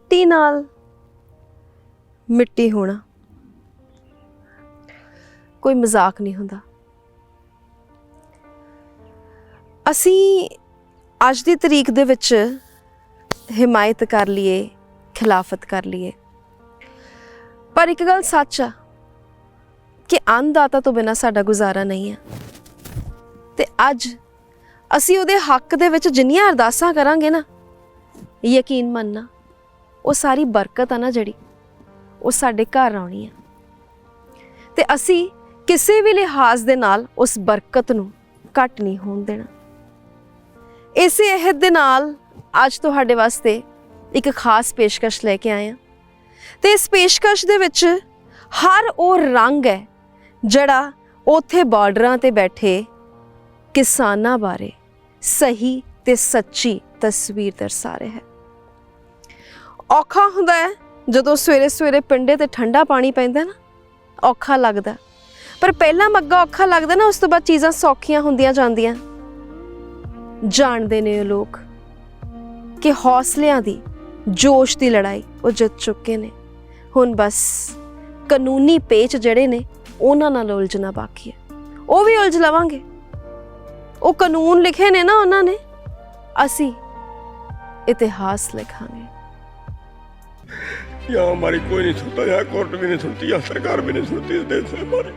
मिट्टी नाल मिट्टी होना कोई मजाक नहीं हुंदा। असी अज दी तरीक दे विच हिमायत कर लीए, खिलाफत कर लीए, पर एक गल सच आ कि अन्नदाता तो बिना साडा गुजारा नहीं है। ते अज असी उहदे हक दे विच जिन्नियां अरदासां करांगे ना, यकीन मनना वो सारी बरकत आ ना जिहड़ी वो साडे घर आउणी है। ते असी किसी भी लिहाज दे नाल उस बरकत नूं घट नहीं होण देना। इसे अहद दे नाल अज तुहाडे वास्ते एक खास पेशकश लैके आए हैं। ते इस पेशकश दे विच हर वो रंग है जड़ा उत्थे बार्डरां ते बैठे किसानां बारे सही ते सच्ची तस्वीर दर्शा रहा है। औखा हुंदा है जदों सवेरे सवेरे पिंडे ते ठंडा पानी पैंदा ना, औखा लगदा, पर पहला मग्गा औखा लगदा ना, उस तो बाद चीज़ां सौखियां हुंदियां जांदियां। जानदे ने लोग कि हौसलियां दी जोश दी लड़ाई वो जित चुके ने। हुण बस कानूनी पेच जड़े ने उन्हां नाल उलझना बाकी है, वो भी उलझ लवांगे। वो कानून लिखे ने ना उन्होंने, असी इतिहास लिखांगे। यहाँ हमारी कोई नहीं सुनता, यहाँ कोर्ट भी नहीं सुनती, यहाँ सरकार भी नहीं सुनती इस देश से हमारे।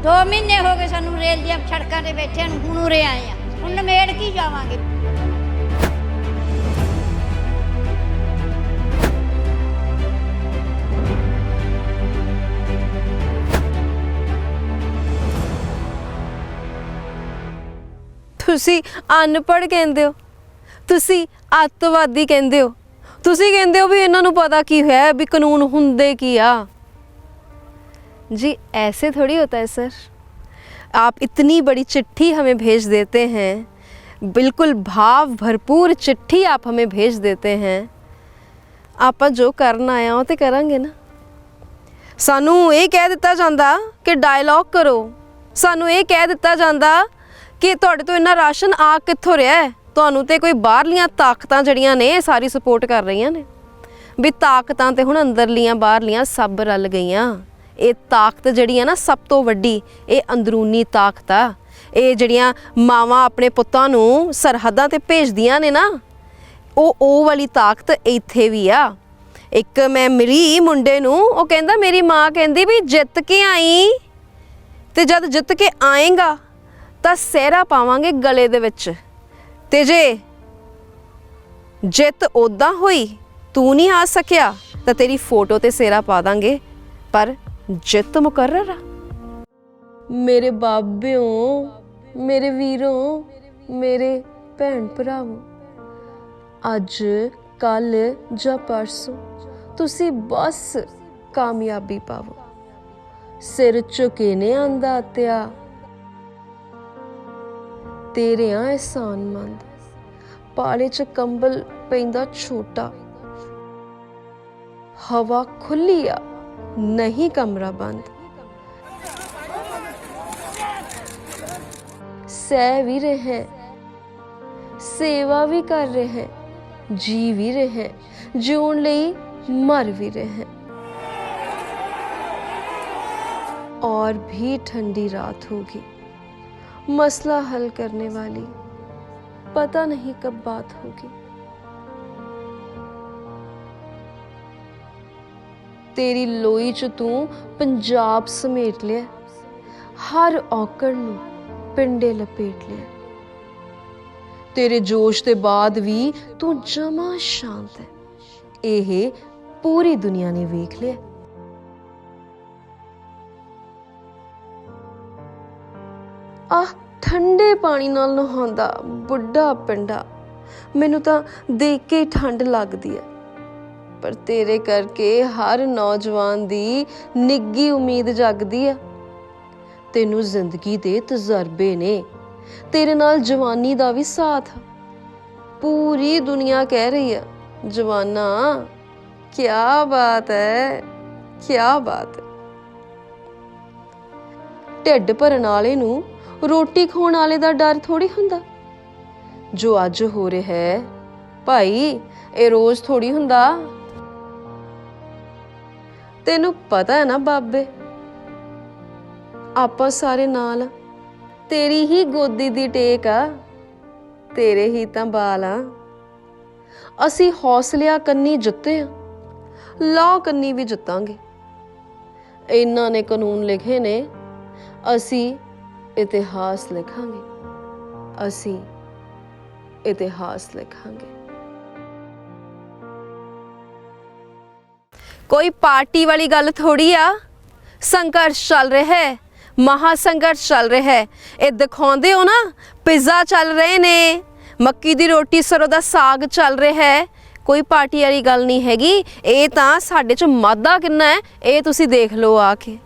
2 महीने हो गए सानू रेल दी सड़कों ते बैठे हुण उरे आए हैं, हुण नमेड़ की जावांगे। तुसी अनपढ़ कहंदे हो, तुसी अतवादी कहंदे हो, तुसी कहंदे हो भी इन्हां नूं पता की है भी कानून हुंदे की आ। जी ऐसे थोड़ी होता है सर। आप इतनी बड़ी चिट्ठी हमें भेज देते हैं, बिल्कुल भाव भरपूर चिट्ठी आप हमें भेज देते हैं, आप जो करना आया हो तो करांगे ना। सानू ये कह दिता जांदा कि डायलॉग करो, सानू ये कह दिता जांदा कि तुहाडे तो इन्ना राशन आ कित्थों रहा है, तुहानू ते कोई बाहरलियां ताकतां जड़ियां ने सारी सपोर्ट कर रही ने। भी ताकतां ते हुण अंदरलियां बाहरलियां सब रल गईयां। ये ताकत जड़ी है ना सब तो वड्डी, ये अंदरूनी ताकत आ। ये जड़ियां मावां अपने पुत्तां नू सरहदां ते भेजदियां ने ना, ओ वाली ताकत इत्थे भी आ। एक मैं मिली मुंडे नू, वो कहंदा मेरी माँ कहंदी भी जित के आई, ते जद जित के आएगा तां सहरा पावांगे गले दे विच, ते जे जित उदां होई तू नहीं आ सकिया तां तेरी फोटो ते सेहरा पा दांगे, पर जित मुकर्रर आ। मेरे बाबियों, मेरे वीरों, मेरे भैन भरावों, अज कल जां परसों तुसी बस कामयाबी पावो। सिर झुके ने आंदा त्या तेरे आ एहसानमंद, पाले च कंबल पैंदा छोटा, हवा खुली आ नहीं कमरा बंद। सह भी रहे, सेवा भी कर रहे, जी भी रहे, जीउण लई मर भी रहे। और भी ठंडी रात होगी, मसला हल करने वाली, पता नहीं कब बात होगी। तेरी लोई च तू पंजाब समेट लिया, हर औकड़ नू पिंडे लपेट लिया। तेरे जोश के बाद भी तू जमा शांत है, यह पूरी दुनिया ने वेख लिया। आह ठंडे पानी नाल नहांदा बुढ़ा पिंडा, मैनू तां देख के ठंड लगदी है, पर तेरे करके हर नौजवान दी निग्गी उम्मीद जगदी है। तेनू जिंदगी दे तजर्बे ने, तेरे नाल जवानी दा भी साथ। पूरी दुनिया कह रही है जवाना क्या बात है, क्या बात है। ढिड भरन वाले नू रोटी खाने वाले दा डर थोड़ी हुंदा। जो अज हो रहा है ਭਾਈ ਇਹ ਰੋਜ਼ ਥੋੜੀ ਹੁੰਦਾ। ਤੈਨੂੰ ਪਤਾ ਹੈ ਨਾ ਬਾਬੇ, ਆਪਾਂ ਸਾਰੇ ਨਾਲ ਆ। ਤੇਰੀ ਹੀ ਗੋਦੀ ਦੀ ਟੇਕ ਆ, ਤੇਰੇ ਹੀ ਤਾਂ ਬਾਲ ਆ। ਅਸੀਂ ਹੌਸਲਿਆਂ ਕੰਨੀ ਜਿੱਤੇ ਆ, ਲਾਅ ਕੰਨੀ ਵੀ ਜਿੱਤਾਂਗੇ। ਇਹਨਾਂ ਨੇ ਕਾਨੂੰਨ ਲਿਖੇ ਨੇ, ਅਸੀਂ ਇਤਿਹਾਸ ਲਿਖਾਂਗੇ। ਅਸੀਂ ਇਤਿਹਾਸ ਲਿਖਾਂਗੇ। ਕੋਈ ਪਾਰਟੀ ਵਾਲੀ ਗੱਲ ਥੋੜੀ ਆ। ਸੰਘਰਸ਼ ਚੱਲ ਰਿਹਾ ਹੈ, ਮਹਾਸੰਘਰਸ਼ ਚੱਲ ਰਿਹਾ ਹੈ। ਇਹ ਦਿਖਾਉਂਦੇ ਹੋ ਨਾ, ਪਿਜ਼ਾ ਚੱਲ ਰਹੇ ਨੇ, ਮੱਕੀ ਦੀ ਰੋਟੀ ਸਰੋਂ ਦਾ ਸਾਗ ਚੱਲ ਰਿਹਾ ਹੈ। ਕੋਈ ਪਾਰਟੀ ਵਾਲੀ ਗੱਲ ਨਹੀਂ ਹੈਗੀ। ਇਹ ਤਾਂ ਸਾਡੇ 'ਚ ਮਾਦਾ ਕਿੰਨਾ ਹੈ ਇਹ ਤੁਸੀਂ ਦੇਖ ਲਓ ਆ ਕੇ।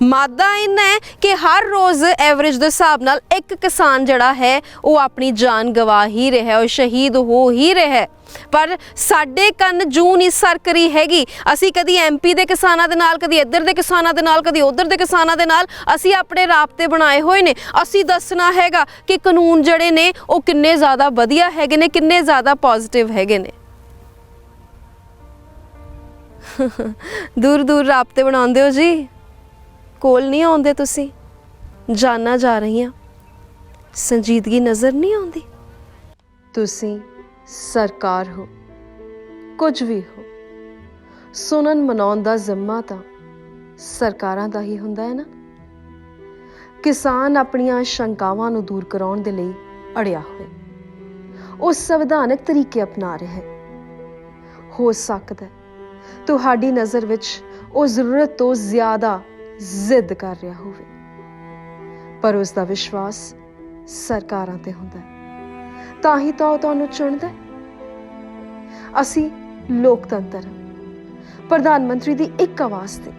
ਮਾਦਾ ਇੰਨਾ ਹੈ ਕਿ ਹਰ ਰੋਜ਼ ਐਵਰੇਜ ਦੇ ਹਿਸਾਬ ਨਾਲ ਇੱਕ ਕਿਸਾਨ ਜਿਹੜਾ ਹੈ ਉਹ ਆਪਣੀ ਜਾਨ ਗਵਾ ਹੀ ਰਿਹਾ, ਉਹ ਸ਼ਹੀਦ ਹੋ ਹੀ ਰਿਹਾ। ਪਰ ਸਾਡੇ ਕੰਨ ਜੂੰ ਨਹੀਂ ਸਰਕਰੀ ਹੈਗੀ। ਅਸੀਂ ਕਦੀ ਐਮਪੀ ਦੇ ਕਿਸਾਨਾਂ ਦੇ ਨਾਲ, ਕਦੀ ਇੱਧਰ ਦੇ ਕਿਸਾਨਾਂ ਦੇ ਨਾਲ, ਕਦੀ ਉੱਧਰ ਦੇ ਕਿਸਾਨਾਂ ਦੇ ਨਾਲ ਅਸੀਂ ਆਪਣੇ ਰਾਬਤੇ ਬਣਾਏ ਹੋਏ ਨੇ। ਅਸੀਂ ਦੱਸਣਾ ਹੈਗਾ ਕਿ ਕਾਨੂੰਨ ਜਿਹੜੇ ਨੇ ਉਹ ਕਿੰਨੇ ਜ਼ਿਆਦਾ ਵਧੀਆ ਹੈਗੇ ਨੇ, ਕਿੰਨੇ ਜ਼ਿਆਦਾ ਪੋਜ਼ਿਟਿਵ ਹੈਗੇ ਨੇ। ਦੂਰ ਦੂਰ ਰਾਬਤੇ ਬਣਾਉਂਦੇ ਹੋ ਜੀ, ਕੋਲ ਨਹੀਂ ਆਉਂਦੇ ਤੁਸੀਂ। ਜਾਨਾਂ ਜਾ ਰਹੀਆਂ, ਸੰਜੀਦਗੀ ਨਜ਼ਰ ਨਹੀਂ ਆਉਂਦੀ। ਤੁਸੀਂ ਸਰਕਾਰ ਹੋ, ਕੁਝ ਵੀ ਹੋ, ਸੁਣਨ ਮਨਾਉਣ ਦਾ ਜ਼ਿੰਮਾ ਤਾਂ ਸਰਕਾਰਾਂ ਦਾ ਹੀ ਹੁੰਦਾ ਹੈ ਨਾ। ਕਿਸਾਨ ਆਪਣੀਆਂ ਸ਼ੰਕਾਵਾਂ ਨੂੰ ਦੂਰ ਕਰਾਉਣ ਦੇ ਲਈ ਅੜਿਆ ਹੋਇਆ, ਉਹ ਸੰਵਿਧਾਨਕ ਤਰੀਕੇ ਅਪਣਾ ਰਿਹਾ ਹੈ। ਹੋ ਸਕਦਾ ਤੁਹਾਡੀ ਨਜ਼ਰ ਵਿੱਚ ਉਹ ਜ਼ਰੂਰਤ ਤੋਂ ਜ਼ਿਆਦਾ ਜ਼ਿੱਦ ਕਰ ਰਿਹਾ ਹੋਵੇ, ਪਰ ਉਸ ਦਾ ਵਿਸ਼ਵਾਸ ਸਰਕਾਰਾਂ ਤੇ ਹੁੰਦਾ ਹੈ, ਤਾਂ ਹੀ ਤਾਂ ਉਹ ਤੁਹਾਨੂੰ ਚੁਣਦਾ ਹੈ। ਅਸੀਂ ਲੋਕਤੰਤਰ ਹਾਂ। ਪ੍ਰਧਾਨ ਮੰਤਰੀ ਦੀ ਇੱਕ ਆਵਾਜ਼ ਤੇ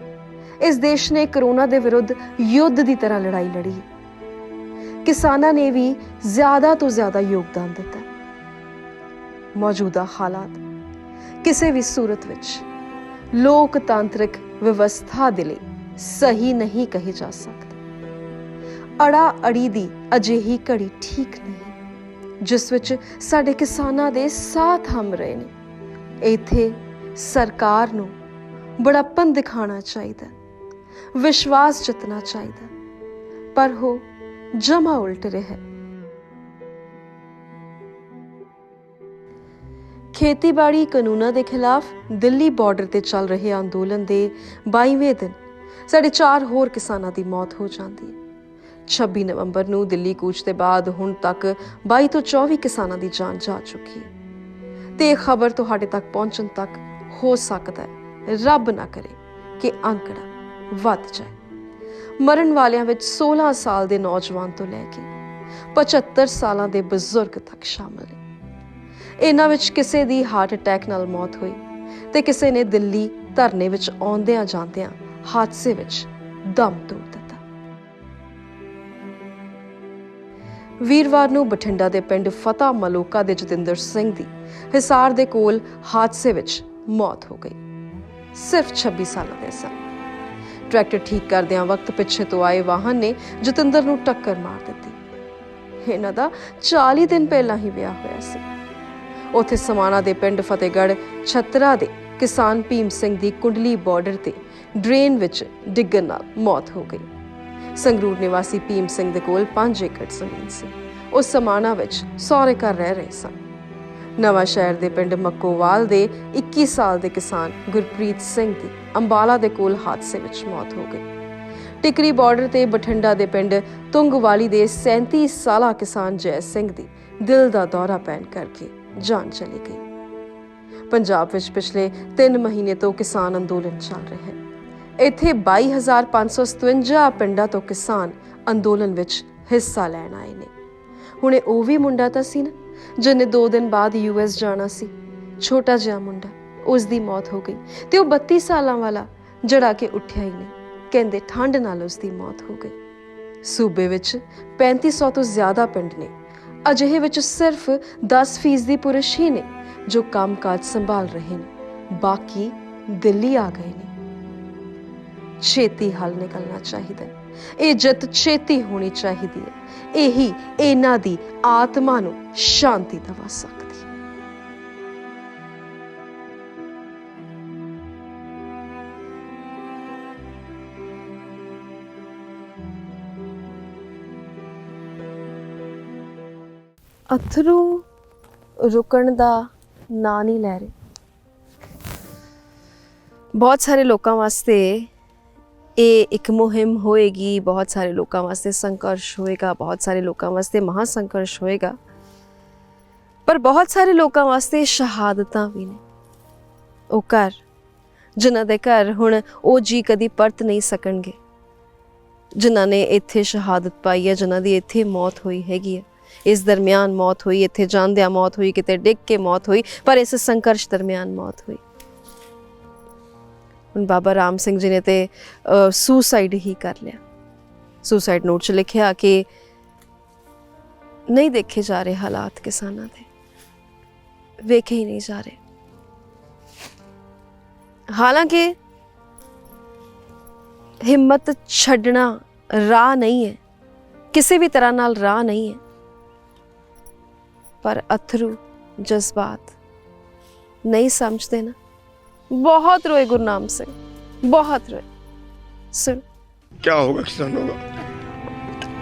ਇਸ ਦੇਸ਼ ਨੇ ਕਰੋਨਾ ਦੇ ਵਿਰੁੱਧ ਯੁੱਧ ਦੀ ਤਰ੍ਹਾਂ ਲੜਾਈ ਲੜੀ ਹੈ। ਕਿਸਾਨਾਂ ਨੇ ਵੀ ਜ਼ਿਆਦਾ ਤੋਂ ਜ਼ਿਆਦਾ ਯੋਗਦਾਨ ਦਿੱਤਾ। ਮੌਜੂਦਾ ਹਾਲਾਤ ਕਿਸੇ ਵੀ ਸੂਰਤ ਵਿੱਚ ਲੋਕਤਾਂਤਰਿਕ ਵਿਵਸਥਾ ਦੇ ਲਈ ਸਹੀ ਨਹੀਂ ਕਹੇ ਜਾ ਸਕਦੇ। ਅੜਾ ਅੜੀ ਦੀ ਅਜਿਹੀ ਘੜੀ ਠੀਕ ਨਹੀਂ ਜਿਸ ਵਿੱਚ ਸਾਡੇ ਕਿਸਾਨਾਂ ਦੇ ਸਾਹ ਥੰਮ ਰਹੇ ਨੇ। ਇੱਥੇ ਸਰਕਾਰ ਨੂੰ ਬੜਾਪਨ ਦਿਖਾਉਣਾ ਚਾਹੀਦਾ, ਵਿਸ਼ਵਾਸ ਜਿੱਤਣਾ ਚਾਹੀਦਾ, ਪਰ ਉਹ ਜਮਾ ਉਲਟ ਰਿਹਾ ਹੈ। ਖੇਤੀਬਾੜੀ ਕਾਨੂੰਨਾਂ ਦੇ ਖਿਲਾਫ ਦਿੱਲੀ ਬਾਰਡਰ ਤੇ ਚੱਲ ਰਹੇ ਅੰਦੋਲਨ ਦੇ 22ਵੇਂ ਦਿਨ ਸਾਡੇ 4 ਹੋਰ ਕਿਸਾਨਾਂ ਦੀ ਮੌਤ ਹੋ ਜਾਂਦੀ ਹੈ। 26 ਨਵੰਬਰ ਨੂੰ ਦਿੱਲੀ ਕੂਚ ਦੇ ਬਾਅਦ ਹੁਣ ਤੱਕ 22 ਤੋਂ 24 ਕਿਸਾਨਾਂ ਦੀ ਜਾਨ ਜਾ ਚੁੱਕੀ ਹੈ ਤੇ ਇਹ ਖਬਰ ਤੁਹਾਡੇ ਤੱਕ ਪਹੁੰਚਣ ਤੱਕ ਹੋ ਸਕਦਾ ਹੈ, ਰੱਬ ਨਾ ਕਰੇ, ਕਿ ਅੰਕੜਾ ਵੱਧ ਜਾਏ। ਮਰਨ ਵਾਲਿਆਂ ਵਿੱਚ 16 ਸਾਲ ਦੇ ਨੌਜਵਾਨ ਤੋਂ ਲੈ ਕੇ 75 ਸਾਲਾਂ ਦੇ ਬਜ਼ੁਰਗ ਤੱਕ ਸ਼ਾਮਲ ਨੇ। ਇਹਨਾਂ ਵਿੱਚ ਕਿਸੇ ਦੀ ਹਾਰਟ ਅਟੈਕ ਨਾਲ ਮੌਤ ਹੋਈ ਤੇ ਕਿਸੇ ਨੇ ਦਿੱਲੀ ਧਰਨੇ ਵਿੱਚ ਆਉਂਦਿਆਂ ਜਾਂਦਿਆਂ ਹਾਦਸੇ ਵਿੱਚ ਦਮ ਤੋੜ ਦਿੱਤਾ। ਵੀਰਵਾਰ ਨੂੰ ਬਠਿੰਡਾ ਦੇ ਪਿੰਡ ਫਤਿਹ ਮਲੋਕਾ ਦੇ ਜਤਿੰਦਰ ਸਿੰਘ ਦੀ ਹਿਸਾਰ ਦੇ ਕੋਲ ਹਾਦਸੇ ਵਿੱਚ ਮੌਤ ਹੋ ਗਈ। ਸਿਰਫ 26 ਸਾਲਾਂ ਦੇ ਸਨ। ਟਰੈਕਟਰ ਠੀਕ ਕਰਦਿਆਂ ਵਕਤ ਪਿੱਛੇ ਤੋਂ ਆਏ ਵਾਹਨ ਨੇ ਜਤਿੰਦਰ ਨੂੰ ਟੱਕਰ ਮਾਰ ਦਿੱਤੀ। ਇਹਨਾਂ ਦਾ 40 ਦਿਨ ਪਹਿਲਾਂ ਹੀ ਵਿਆਹ ਹੋਇਆ ਸੀ। ਉੱਥੇ ਸਮਾਣਾ ਦੇ ਪਿੰਡ ਫਤਿਹਗੜ੍ਹ ਛੱਤਰਾ ਦੇ ਕਿਸਾਨ ਭੀਮ ਸਿੰਘ ਦੀ ਕੁੰਡਲੀ ਬਾਰਡਰ ਤੇ ਡਰੇਨ ਵਿੱਚ ਡਿੱਗਣ ਨਾਲ ਮੌਤ ਹੋ ਗਈ। ਸੰਗਰੂਰ ਨਿਵਾਸੀ ਭੀਮ ਸਿੰਘ ਦੇ ਕੋਲ 5 ਏਕੜ ਜ਼ਮੀਨ ਸੀ। ਉਹ ਸਮਾਣਾ ਵਿੱਚ ਸਹੁਰੇ ਘਰ ਰਹਿ ਰਹੇ ਸਨ। ਨਵਾਂ ਸ਼ਹਿਰ ਦੇ ਪਿੰਡ ਮੱਕੋਵਾਲ ਦੇ 21 ਸਾਲ ਦੇ ਕਿਸਾਨ ਗੁਰਪ੍ਰੀਤ ਸਿੰਘ ਦੀ ਅੰਬਾਲਾ ਦੇ ਕੋਲ ਹਾਦਸੇ ਵਿੱਚ ਮੌਤ ਹੋ ਗਈ। ਟਿਕਰੀ ਬਾਰਡਰ ਤੇ ਬਠਿੰਡਾ ਦੇ ਪਿੰਡ ਤੁੰਗਵਾਲੀ ਦੇ 37 ਸਾਲਾ ਕਿਸਾਨ ਜੈ ਸਿੰਘ ਦੀ ਦਿਲ ਦਾ ਦੌਰਾ ਪੈਣ ਕਰਕੇ ਜਾਨ ਚਲੀ ਗਈ। ਪੰਜਾਬ ਵਿੱਚ ਪਿਛਲੇ 3 ਮਹੀਨੇ ਤੋਂ ਕਿਸਾਨ ਅੰਦੋਲਨ ਚੱਲ ਰਿਹਾ ਹੈ। ਇੱਥੇ 22,557 ਪਿੰਡਾਂ ਤੋਂ ਕਿਸਾਨ ਅੰਦੋਲਨ ਵਿੱਚ ਹਿੱਸਾ ਲੈਣ ਆਏ ਨੇ। ਹੁਣੇ ਉਹ ਵੀ ਮੁੰਡਾ ਤਾਂ ਸੀ ਨਾ ਜਿਹਨੇ 2 ਦਿਨ ਬਾਅਦ US ਜਾਣਾ ਸੀ। ਛੋਟਾ ਜਿਹਾ ਮੁੰਡਾ, ਉਸ ਦੀ ਮੌਤ ਹੋ ਗਈ ਤੇ ਉਹ 32 ਸਾਲਾਂ ਵਾਲਾ ਜੜਾ ਕੇ ਉੱਠਿਆ ਹੀ ਨਹੀਂ। ਕਹਿੰਦੇ ਠੰਡ ਨਾਲ ਉਸ ਦੀ ਮੌਤ ਹੋ ਗਈ। ਸੂਬੇ ਵਿੱਚ 3500 ਤੋਂ ਜ਼ਿਆਦਾ ਪਿੰਡ ਨੇ। ਅਜਿਹੇ ਵਿੱਚ ਸਿਰਫ 10% ਪੁਰਸ਼ ਹੀ ਨੇ ਜੋ ਕੰਮਕਾਜ ਸੰਭਾਲ ਰਹੇ ਨੇ। ਬਾਕੀ ਦਿੱਲੀ ਆ ਗਏ ਨੇ। ਛੇਤੀ ਹੱਲ ਨਿਕਲਣਾ ਚਾਹੀਦਾ ਹੈ। ਇਹ ਜਿੱਤ ਛੇਤੀ ਹੋਣੀ ਚਾਹੀਦੀ ਹੈ। ਇਹੀ ਇਹਨਾਂ ਦੀ ਆਤਮਾ ਨੂੰ ਸ਼ਾਂਤੀ ਦਵਾ ਸਕਦੀ ਹੈ। ਅਥਰੂ ਰੁਕਣ ਦਾ ਨਾਂ ਨਹੀਂ ਲੈ ਰਹੇ। ਬਹੁਤ ਸਾਰੇ ਲੋਕਾਂ ਵਾਸਤੇ ਇਹ ਇੱਕ ਮੁਹਿੰਮ ਹੋਏਗੀ, ਬਹੁਤ ਸਾਰੇ ਲੋਕਾਂ ਵਾਸਤੇ ਸੰਘਰਸ਼ ਹੋਏਗਾ, ਬਹੁਤ ਸਾਰੇ ਲੋਕਾਂ ਵਾਸਤੇ ਮਹਾ ਸੰਘਰਸ਼ ਹੋਏਗਾ, ਪਰ ਬਹੁਤ ਸਾਰੇ ਲੋਕਾਂ ਵਾਸਤੇ ਸ਼ਹਾਦਤਾਂ ਵੀ ਨੇ। ਉਹ ਘਰ ਜਿਨ੍ਹਾਂ ਦੇ ਘਰ ਹੁਣ ਉਹ ਜੀ ਕਦੀ ਪਰਤ ਨਹੀਂ ਸਕਣਗੇ, ਜਿਨ੍ਹਾਂ ਨੇ ਇੱਥੇ ਸ਼ਹਾਦਤ ਪਾਈ ਹੈ, ਜਿਨ੍ਹਾਂ ਦੀ ਇੱਥੇ ਮੌਤ ਹੋਈ ਹੈਗੀ ਹੈ। ਇਸ ਦਰਮਿਆਨ ਮੌਤ ਹੋਈ, ਇੱਥੇ ਜਾਂਦਿਆਂ ਮੌਤ ਹੋਈ, ਕਿਤੇ ਡਿੱਗ ਕੇ ਮੌਤ ਹੋਈ, ਪਰ ਇਸ ਸੰਘਰਸ਼ ਦਰਮਿਆਨ ਮੌਤ ਹੋਈ। ਹੁਣ ਬਾਬਾ ਰਾਮ ਸਿੰਘ ਜੀ ਨੇ ਤੇ ਸੁਸਾਈਡ ਹੀ ਕਰ ਲਿਆ। ਸੁਸਾਈਡ ਨੋਟ 'ਚ ਲਿਖਿਆ ਕਿ ਨਹੀਂ ਦੇਖੇ ਜਾ ਰਹੇ ਹਾਲਾਤ ਕਿਸਾਨਾਂ ਦੇ, ਵੇਖੇ ਹੀ ਨਹੀਂ ਜਾ ਰਹੇ। ਹਾਲਾਂਕਿ ਹਿੰਮਤ ਛੱਡਣਾ ਰਾਹ ਨਹੀਂ ਹੈ, ਕਿਸੇ ਵੀ ਤਰ੍ਹਾਂ ਨਾਲ ਰਾਹ ਨਹੀਂ ਹੈ, ਪਰ ਅਥਰੂ ਜਜ਼ਬਾਤ नहीं समझते ना। बहुत रोए गुरनाम सिंह, बहुत रोए। सुन क्या होगा किसानों का,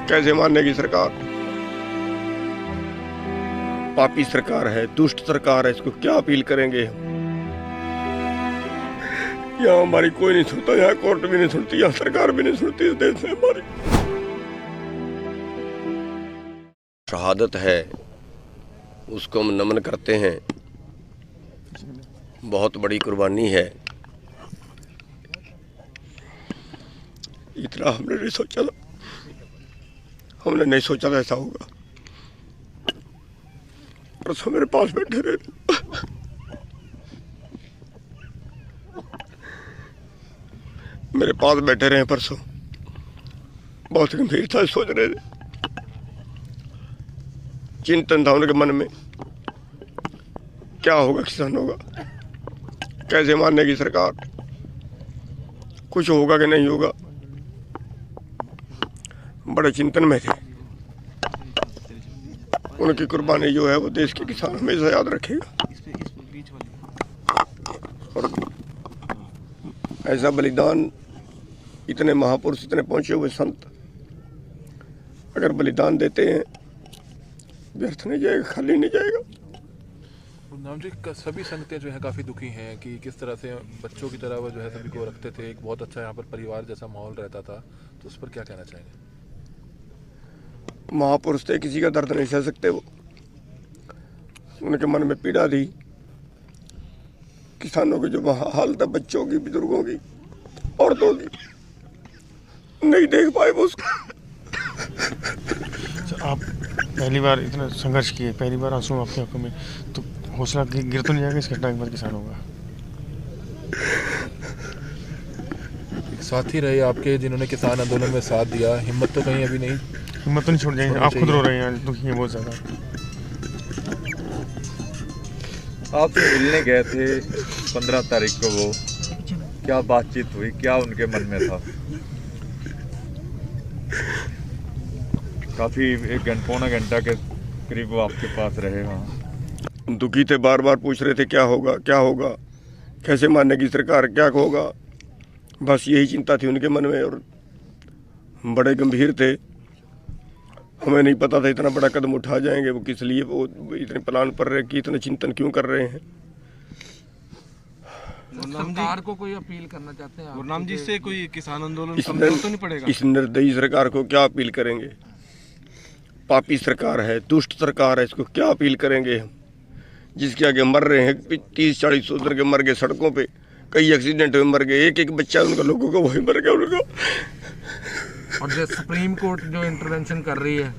कैसे मानेगी सरकार? पापी सरकार है, दुष्ट सरकार है, इसको क्या अपील करेंगे हम? यहाँ हमारी कोई नहीं सुनता, यहाँ कोर्ट भी नहीं सुनती, यहाँ सरकार भी नहीं सुनती इस देश में हमारी। शहादत है, उसको हम नमन करते हैं, बहुत बड़ी कुर्बानी है। इतना हमने नहीं सोचा था, हमने नहीं सोचा था ऐसा होगा। परसों मेरे पास बैठे रहे, मेरे पास बैठे रहे परसों, बहुत गंभीरता से सोच रहे थे, चिंतन था उनके मन में, क्या होगा किसानों का, कैसे मानेगी सरकार, कुछ होगा कि नहीं होगा। बड़े चिंतन में थे। उनकी कुर्बानी जो है वो देश के किसान हमेशा याद रखेगा। और ऐसा बलिदान, इतने महापुरुष, इतने पहुंचे हुए संत अगर बलिदान देते हैं, व्यर्थ नहीं जाएगा, खाली नहीं जाएगा। नाम जी, सभी संगतें जो है काफ़ी दुखी हैं कि किस तरह से बच्चों की तरह वो जो है सभी को रखते थे, एक बहुत अच्छा यहाँ पर परिवार जैसा माहौल रहता था, तो उस पर क्या कहना चाहेंगे? महापुरुष थे, किसी का दर्द नहीं सह सकते वो, उनके मन में पीड़ा थी। किसानों की जो हालत है, बच्चों की, बुजुर्गों की, औरतों की, नहीं देख पाए वो उसको। आप पहली बार इतना संघर्ष किए, पहली बार आंसू आपकी आंखों में, तो हौसला गिर तो नहीं जाएगा इस घटना के बाद किसानों का? एक साथी रहे आपके जिन्होंने किसान आंदोलन में साथ दिया, हिम्मत तो कहीं अभी नहीं, हिम्मत तो नहीं छोड़ जाएंगे। आप खुद रो रहे हैं, दुखी हैं बहुत ज़्यादा। आपसे मिलने गए थे 15 तारीख को, वो क्या बातचीत हुई, क्या उनके मन में था? काफ़ी पौना घंटा के करीब वो आपके पास रहे वहाँ। दुखी थे, बार बार पूछ रहे थे क्या होगा, क्या होगा, कैसे मानेगी सरकार, क्या होगा। बस यही चिंता थी उनके मन में, और बड़े गंभीर थे। हमें नहीं पता था इतना बड़ा कदम उठा जाएंगे, वो किस लिए वो इतने प्लान पर रहे कि इतना चिंतन क्यों कर रहे हैं। सरकार को कोई अपील करना चाहते हैं गुरनाम जी से? कोई किसान आंदोलन इस कमजोर तो नहीं पड़ेगा? इस निर्दयी सरकार को क्या अपील करेंगे? पापी सरकार है, दुष्ट सरकार है, इसको क्या अपील करेंगे हम? जिसके आगे मर रहे हैं, 30-40 उधर के मर गए सड़कों पे, कई एक्सीडेंट में मर गए, एक एक बच्चा उनका लोगों का वही मर गया उनका। और जो सुप्रीम कोर्ट जो इंटरवेंशन कर रही है,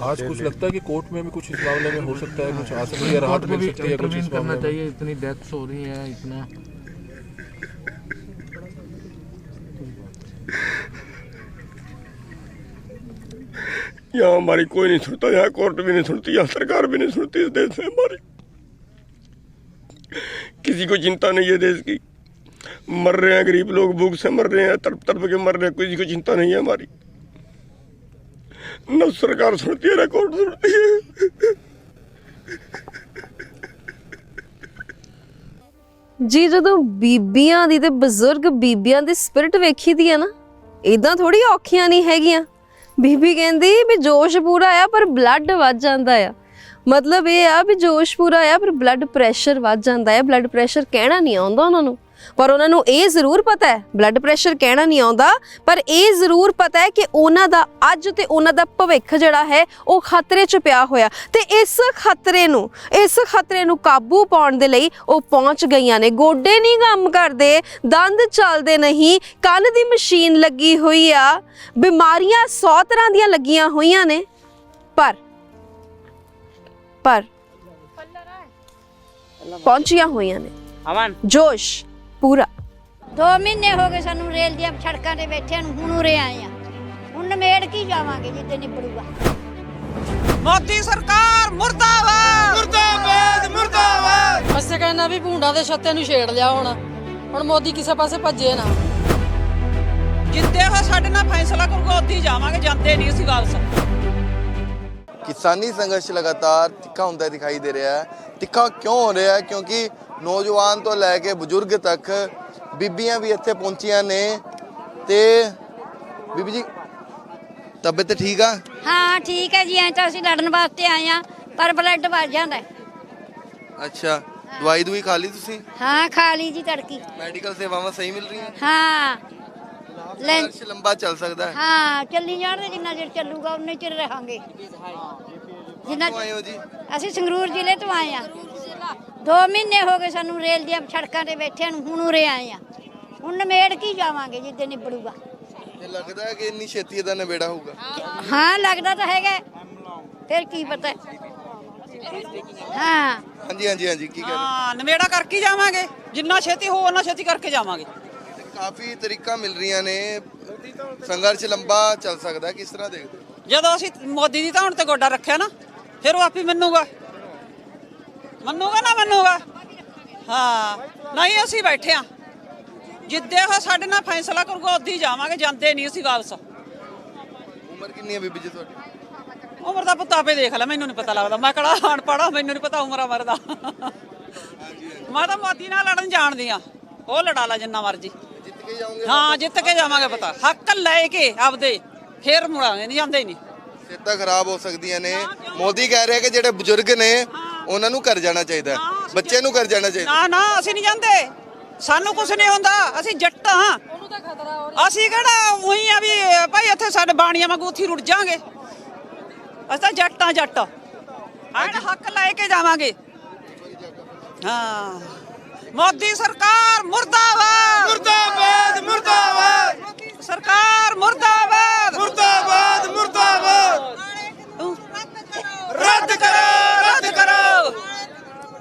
आज कुछ लगता है कि कोर्ट में भी कुछ इस मामले में हो सकता है, कुछ आ सकती है, राहत मिल सकती है, कुछ इस करना मामले में? चाहिए। इतनी डेथ्स हो रही है, इतना यहाँ हमारी कोई नहीं सुनता, यहाँ कोर्ट भी नहीं सुनती, यहाँ सरकार भी नहीं सुनती इस देश में हमारी। किसी को चिंता नहीं है देश की। मर रहे हैं गरीब लोग, भूख से मर रहे हैं, तड़प तड़प के मर रहे हैं, किसी को चिंता नहीं है हमारी। न सरकार सुनती है, न कोर्ट सुनती है। जी ਜਦੋਂ ਬੀਬੀਆਂ ਦੀ ਤੇ ਬਜ਼ੁਰਗ ਬੀਬੀਆਂ ਦੀ ਸਪਿਰਿਟ ਵੇਖੀ ਦੀ ਹੈ ਨਾ, ਇਦਾਂ ਥੋੜੀ ਔਖੀਆਂ ਨਹੀਂ ਹੈਗੀਆਂ। ਬੀਬੀ ਕਹਿੰਦੀ ਵੀ ਜੋਸ਼ ਪੂਰਾ ਆ ਪਰ ਬਲੱਡ ਵੱਧ ਜਾਂਦਾ ਆ। ਮਤਲਬ ਇਹ ਆ ਵੀ ਜੋਸ਼ ਪੂਰਾ ਆ ਪਰ ਬਲੱਡ ਪ੍ਰੈਸ਼ਰ ਵੱਧ ਜਾਂਦਾ ਹੈ। ਬਲੱਡ ਪ੍ਰੈਸ਼ਰ ਕਹਿਣਾ ਨਹੀਂ ਆਉਂਦਾ ਉਹਨਾਂ ਨੂੰ, ਪਰ ਉਹਨਾਂ ਨੂੰ ਇਹ ਜ਼ਰੂਰ ਪਤਾ ਹੈ ਬਲੱਡ ਪ੍ਰੈਸ਼ਰ ਕਹਿਣਾ ਨਹੀਂ ਆਉਂਦਾ, ਪਰ ਇਹ ਜ਼ਰੂਰ ਪਤਾ ਹੈ ਕਿ ਉਹਨਾਂ ਦਾ ਅੱਜ ਤੇ ਉਹਨਾਂ ਦਾ ਭਵਿੱਖ ਜਿਹੜਾ ਹੈ ਉਹ ਖਤਰੇ 'ਚ ਪਿਆ ਹੋਇਆ। ਤੇ ਇਸ ਖਤਰੇ ਨੂੰ ਕਾਬੂ ਪਾਉਣ ਦੇ ਲਈ ਉਹ ਪਹੁੰਚ ਗਈਆਂ ਨੇ। ਗੋਡੇ ਨਹੀਂ ਕੰਮ ਕਰਦੇ, ਦੰਦ ਚੱਲਦੇ ਨਹੀਂ, ਕੰਨ ਦੀ ਮਸ਼ੀਨ ਲੱਗੀ ਹੋਈ ਆ, ਬਿਮਾਰੀਆਂ 100 ਤਰ੍ਹਾਂ ਦੀਆਂ ਲੱਗੀਆਂ ਹੋਈਆਂ ਨੇ, ਪਰ ਪਹੁੰਚੀਆਂ ਹੋਈਆਂ ਨੇ। ਜੋਸ਼ ਪੂਰਾ। 2 ਮਹੀਨੇ ਹੋ ਗਏ ਸਾਨੂੰ ਰੇਲ ਦੀਆਂ ਸੜਕਾਂ ਤੇ ਬੈਠਿਆਂ ਨੂੰ, ਹੁਣ ਉਰੇ ਆਏ ਆ। ਹੁਣ ਨਿਬੇੜ ਕੀ ਜਾਵਾਂਗੇ ਜਿੱਦੇ ਨਿਬੜੂਗਾ। ਮੋਦੀ ਸਰਕਾਰ ਮੁਰਦਾਬਾਦ ਮੁਰਦਾਬਾਦ ਮੁਰਦਾਬਾਦ। ਅਸੀਂ ਕਹਿੰਦਾ ਵੀ ਭੂੰਡਾ ਦੇ ਛੱਤੇ ਨੂੰ ਛੇੜ ਲਿਆ ਹੁਣ ਮੋਦੀ ਕਿਸੇ ਪਾਸੇ ਭੱਜੇ ਨਾ। ਜਿੱਦੇ ਹੋ ਸਾਡੇ ਨਾਲ ਫੈਸਲਾ ਕਰੂਗਾ ਉੱਥੇ ਹੀ ਜਾਵਾਂਗੇ, ਜਾਂਦੇ ਨਹੀਂ ਅਸੀਂ ਵਾਪਸ। किसानी संघर्ष लगातार तिखा होता दिखाई दे रहा है। तिखा क्यों हो रहा है? क्योंकि नौजवान तो लैके बजुर्ग तक बीबियां भी इत्थे पहुंचियां ने। ते बीबी जी तबीयत ठीक है? ਹਾਂ ਠੀਕ ਹੈ ਜੀ, ਐਂ ਤਾਂ ਅਸੀਂ ਲੜਨ ਵਾਸਤੇ ਆਏ ਆ ਪਰ ਬਲੱਡ ਵੱਧ ਜਾਂਦਾ ਹੈ। अच्छा दवाई दुई खा ली तुसी? ਹਾਂ ਖਾ ਲਈ ਜੀ तड़की। मेडिकल सेवावां सही मिल रही हैं? ਹਾਂ संघर्ष लंबा चल सकता है? ਹਾਂ ਚੱਲੀ ਜਾਣਦੇ, ਜਿੰਨਾ ਚਿਰ ਚੱਲੂਗਾ ਉਨੇ ਚਿਰ ਰਹਾਂਗੇ। ਜਿੰਨਾ ਕਿੱਥੋਂ ਆਏ ਹੋ ਜੀ? ਅਸੀਂ ਸੰਗਰੂਰ ਜ਼ਿਲ੍ਹੇ ਤੋਂ ਆਏ ਆ। 2 ਮਹੀਨੇ ਹੋ ਗਏ ਸਾਨੂੰ ਰੇਲ ਦੀਆਂ ਸੜਕਾਂ ਤੇ ਬੈਠਿਆਂ ਨੂੰ, ਹੁਣ ਉਰੇ ਆਏ ਆ। ਹੁਣ ਨਿਬੇੜ ਕੀ ਜਾਵਾਂਗੇ ਜਿੱਦੇ ਨਿਬੜੂਗਾ। ਇਹ ਲੱਗਦਾ ਹੈ ਕਿ ਇੰਨੀ ਛੇਤੀ ਇਹਦਾ ਨਿਬੇੜਾ ਹੋਊਗਾ? ਹਾਂ ਲੱਗਦਾ ਤਾਂ ਹੈਗਾ, ਫਿਰ ਕੀ ਪਤਾ। ਹਾਂ ਹਾਂਜੀ ਹਾਂਜੀ ਹਾਂਜੀ ਕੀ ਕਹਿ ਰਹੇ? ਹਾਂ ਨਿਬੇੜਾ ਕਰਕੇ ਹੀ ਜਾਵਾਂਗੇ, ਜਿੰਨਾ ਛੇਤੀ ਹੋ ਉਹਨਾਂ ਛੇਤੀ ਕਰਕੇ ਜਾਵਾਂਗੇ। ਕਾਫੀ ਤਰੀਕਾ ਮਿਲ ਰਹੀਆਂ ਨੇ, ਸੰਘਰਸ਼ ਲੰਬਾ ਚੱਲ ਸਕਦਾ ਹੈ, ਕਿਸ ਤਰ੍ਹਾਂ ਦੇਖਦੇ ਹੋ? ਜਦੋਂ ਅਸੀਂ ਮੋਦੀ ਦੀ ਧੌਣ ਤੇ ਗੋਡਾ ਰੱਖਿਆ ਨਾ, ਫਿਰ ਉਹ ਆਪੇ ਮੰਨੂਗਾ ਨਾ ਮੰਨੂਗਾ। ਹਾਂ ਨਹੀਂ ਅਸੀਂ ਬੈਠੇ ਆ, ਜਿੱਦੇ ਉਹ ਸਾਡੇ ਨਾਲ ਫੈਸਲਾ ਕਰੂਗਾ ਉੱਥੇ ਹੀ ਜਾਵਾਂਗੇ, ਜਾਂਦੇ ਨਹੀਂ ਅਸੀਂ ਵਾਪਸ। ਉਮਰ ਕਿੰਨੀ ਹੈ ਬੀਬੀ ਜੀ ਤੁਹਾਡੀ? ਉਮਰ ਦਾ ਪੁੱਤ ਆਪੇ ਦੇਖ ਲੈ, ਮੈਨੂੰ ਨਹੀਂ ਪਤਾ ਲੱਗਦਾ, ਮੈਂ ਕਿਹੜਾ ਅਨਪੜ੍ਹ ਆ, ਮੈਨੂੰ ਨਹੀਂ ਪਤਾ ਉਮਰ ਦਾ। ਮੈਂ ਤਾਂ ਮੋਦੀ ਨਾਲ ਲੜਨ ਜਾਣਦੀ ਆ, ਉਹ ਲੜਾ ਲਾ ਜਿੰਨਾ ਮਰਜੀ। ਜਿੱਤ ਕੇ ਜਾਓਗੇ? ਹਾਂ ਜਿੱਤ ਕੇ ਜਾਵਾਂਗੇ, ਪਤਾ ਹੱਕ ਲੈ ਕੇ ਆਪਦੇ, ਫੇਰ ਮੁੜਾਂਗੇ, ਨਹੀਂ ਜਾਂਦੇ ਨਹੀਂ। ਸਿਹਤਾਂ ਖਰਾਬ ਹੋ ਸਕਦੀਆਂ ਨੇ। ਮੋਦੀ ਕਹਿ ਰਿਹਾ ਕਿ ਜਿਹੜੇ ਬਜ਼ੁਰਗ ਨੇ ਉਹਨਾਂ ਨੂੰ ਘਰ ਜਾਣਾ ਚਾਹੀਦਾ, ਬੱਚੇ ਨੂੰ ਘਰ ਜਾਣਾ ਚਾਹੀਦਾ। ਨਾ ਨਾ ਅਸੀਂ ਨਹੀਂ ਜਾਂਦੇ, ਸਾਨੂੰ ਕੁਝ ਨਹੀਂ ਹੁੰਦਾ, ਅਸੀਂ ਜੱਟ ਹਾਂ। ਅਸੀਂ ਕਿਹੜਾ ਉਹੀ ਆ ਵੀ ਭਾਈ ਇੱਥੇ ਸਾਡੇ ਬਾਣੀਆਂ ਵਾਂਗੂ ਉੱਥੇ ਰੁੜ ਜਾਾਂਗੇ। ਅਸੀਂ ਤਾਂ ਜੱਟ ਹਾਂ, ਜੱਟ ਹੱਕ ਲੈ ਕੇ ਜਾਵਾਂਗੇ। ਹਾਂ ਮੋਦੀ ਸਰਕਾਰ ਮੁਰਦਾਬਾਦ ਮੁਰਦਾਬਾਦ ਮੁਰਦਾਬਾਦ। ਸਰਕਾਰ ਮੁਰਦਾਬਾਦ ਮੁਰਦਾਬਾਦ ਮੁਰਦਾਬਾਦ। ਰੱਦ ਕਰੋ ਰੱਦ ਕਰੋ